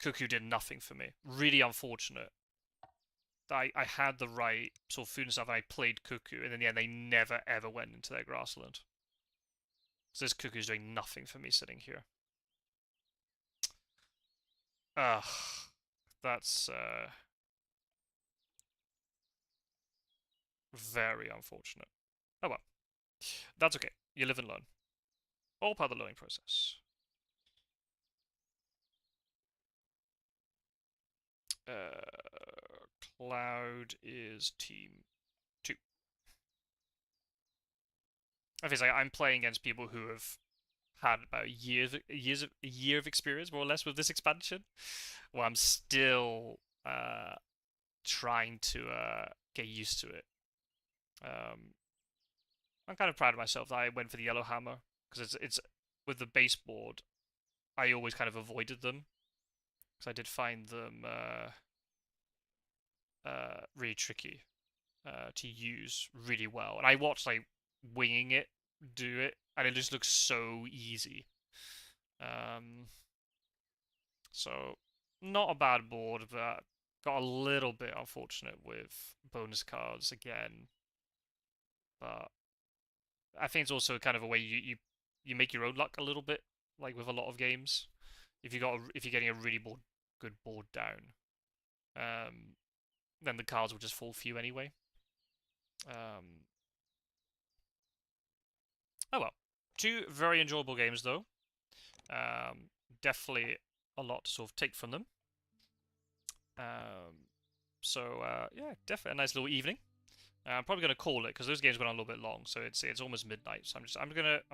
[SPEAKER 1] Cuckoo did nothing for me. Really unfortunate. I had the right sort of food and stuff, and I played Cuckoo, and in the end, they never ever went into their grassland. So this Cuckoo's doing nothing for me sitting here. Ugh. That's very unfortunate. Oh well. That's okay. You live and learn. All part of the learning process. Cloud is team 2. Obviously, I'm playing against people who have had about a year of experience, more or less, with this expansion. Well, I'm still trying to get used to it. I'm kind of proud of myself that I went for the yellow hammer because it's with the baseboard. I always kind of avoided them because I did find them really tricky to use really well, and I watched like winging it do it, and it just looks so easy. So not a bad board, but got a little bit unfortunate with bonus cards again. But I think it's also kind of a way you make your own luck a little bit, like with a lot of games. If you're getting a really good board down, then the cards will just fall for you anyway. Oh well, 2 very enjoyable games though. Definitely a lot to sort of take from them. Yeah, definitely a nice little evening. I'm probably gonna call it because those games went on a little bit long, so it's almost midnight. So I'm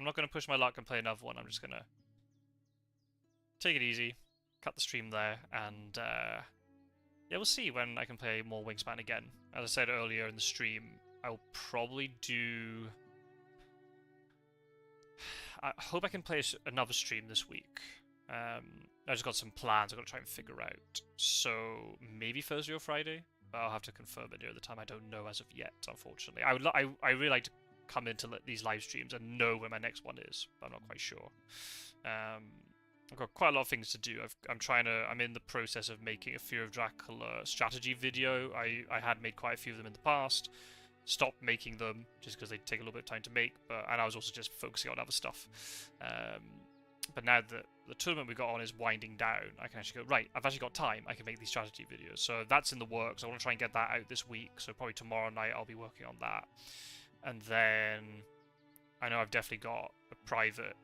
[SPEAKER 1] not gonna push my luck and play another one. I'm just gonna take it easy, cut the stream there, and yeah, we'll see when I can play more Wingspan again. As I said earlier in the stream, I'll probably do. I hope I can play another stream this week. I just got some plans I've got to try and figure out. So maybe Thursday or Friday, but I'll have to confirm it near the time. I don't know as of yet, unfortunately. I really like to come into these live streams and know where my next one is, but I'm not quite sure. I've got quite a lot of things to do. I'm in the process of making a Fear of Dracula strategy video. I had made quite a few of them in the past. Stopped making them just because they take a little bit of time to make, and I was also just focusing on other stuff. But now that the tournament we got on is winding down, I can actually go, right, I've actually got time, I can make these strategy videos. So that's in the works. I want to try and get that out this week, so probably tomorrow night I'll be working on that. And then I know I've definitely got a private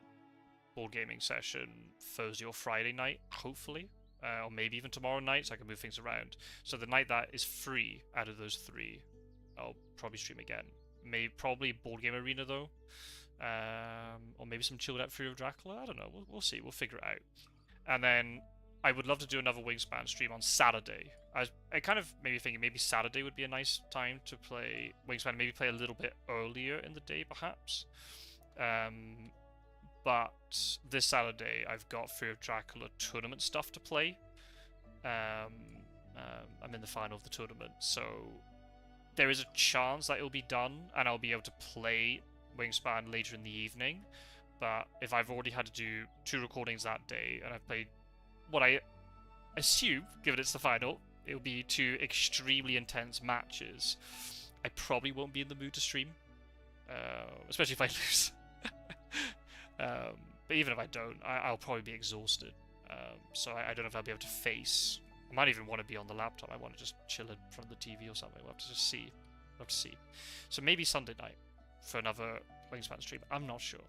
[SPEAKER 1] board gaming session Thursday or Friday night, hopefully. Or maybe even tomorrow night, so I can move things around. So the night that is free out of those 3, I'll probably stream again. Probably Board Game Arena though, or maybe some chilled out Fear of Dracula. I don't know. We'll see. We'll figure it out. And then I would love to do another Wingspan stream on Saturday. I kind of maybe thinking maybe Saturday would be a nice time to play Wingspan. Maybe play a little bit earlier in the day, perhaps. But this Saturday I've got Fear of Dracula tournament stuff to play. I'm in the final of the tournament, so there is a chance that it'll be done, and I'll be able to play Wingspan later in the evening. But if I've already had to do 2 recordings that day, and I've played what I assume, given it's the final, it'll be 2 extremely intense matches, I probably won't be in the mood to stream, especially if I lose. But even if I don't, I'll probably be exhausted. So I don't know if I'll be able to face. I might even want to be on the laptop. I want to just chill in front of the TV or something. We'll have to just see. We'll have to see. So maybe Sunday night for another Wingspan stream. I'm not sure.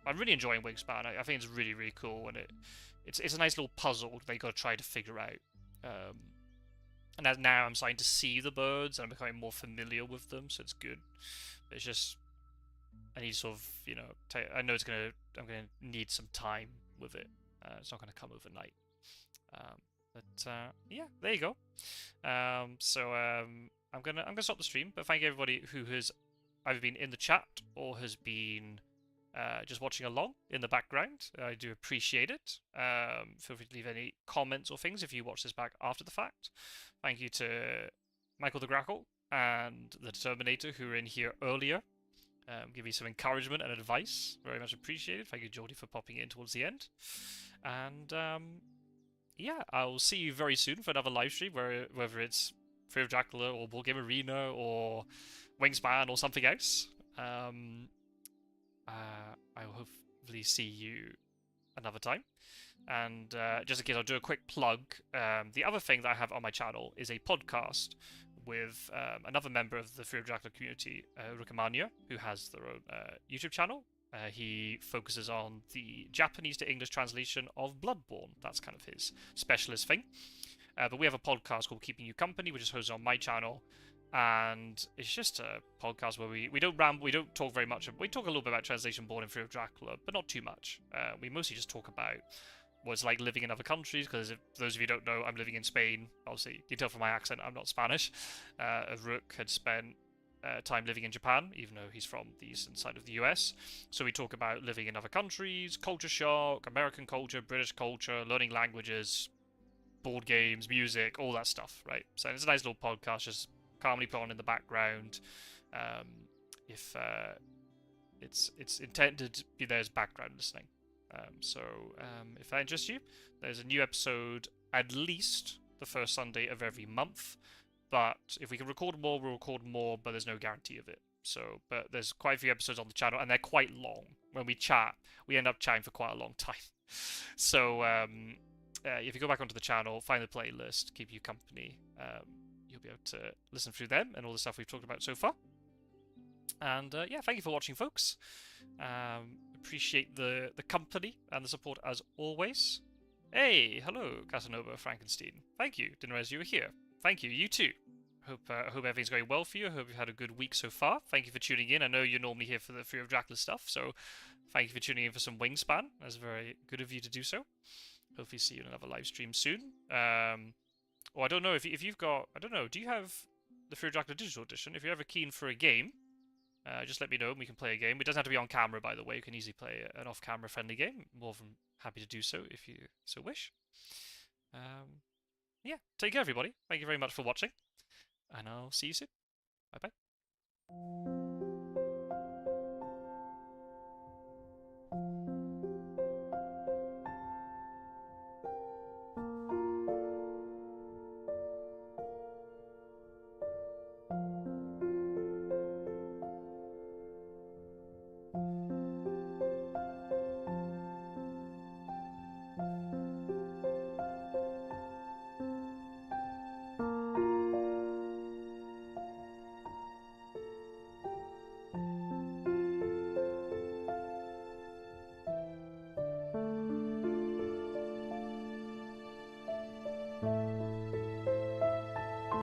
[SPEAKER 1] I'm really enjoying Wingspan. I think it's really, really cool, and it's a nice little puzzle they got to try to figure out. And as now I'm starting to see the birds, and I'm becoming more familiar with them, so it's good. But it's just I need to sort of, I know I'm gonna need some time with it. It's not gonna come overnight. Yeah, there you go. I'm gonna stop the stream, but thank you everybody who has either been in the chat or has been just watching along in the background. I do appreciate it. Feel free to leave any comments or things if you watch this back after the fact. Thank you to Michael the Grackle and the Determinator who were in here earlier. Give me some encouragement and advice. Very much appreciated. Thank you, Geordie, for popping in towards the end. And yeah, I'll see you very soon for another live stream, whether it's Fear of Dracula or Board Game Arena or Wingspan or something else. I will hopefully see you another time. And just in case, I'll do a quick plug. The other thing that I have on my channel is a podcast with another member of the Fear of Dracula community, Oceania, who has their own YouTube channel. He focuses on the Japanese to English translation of Bloodborne. That's kind of his specialist thing. But we have a podcast called Keeping You Company, which is hosted on my channel. And it's just a podcast where we don't ramble, we don't talk very much. We talk a little bit about translation board and Fear of Dracula, but not too much. We mostly just talk about what it's like living in other countries, because if those of you who don't know, I'm living in Spain. Obviously, you can tell from my accent I'm not Spanish. Rook had spent time living in Japan, even though he's from the eastern side of the US. So we talk about living in other countries, culture shock, American culture, British culture, learning languages, board games, music, all that stuff, right? So it's a nice little podcast, just calmly put on in the background. If it's intended to be there as background listening. If that interests you, there's a new episode at least the first Sunday of every month. But if we can record more, we'll record more, but there's no guarantee of it. But there's quite a few episodes on the channel, and they're quite long. When we chat, we end up chatting for quite a long time. So if you go back onto the channel, find the playlist, Keep You Company, you'll be able to listen through them and all the stuff we've talked about so far. And yeah, thank you for watching, folks. Appreciate the company and the support as always. Hey, hello, Casanova Frankenstein. Thank you. Didn't realize you were here. Thank you. You too. Hope everything's going well for you. I hope you've had a good week so far. Thank you for tuning in. I know you're normally here for the Fear of Dracula stuff, so thank you for tuning in for some Wingspan. That's very good of you to do so. Hopefully see you in another live stream soon. Or I don't know if you've got... I don't know. Do you have the Fear of Dracula Digital Edition? If you're ever keen for a game, just let me know and we can play a game. It doesn't have to be on camera, by the way. You can easily play an off-camera friendly game. More than happy to do so if you so wish. Yeah, take care, everybody. Thank you very much for watching. And I'll see you soon. Bye-bye.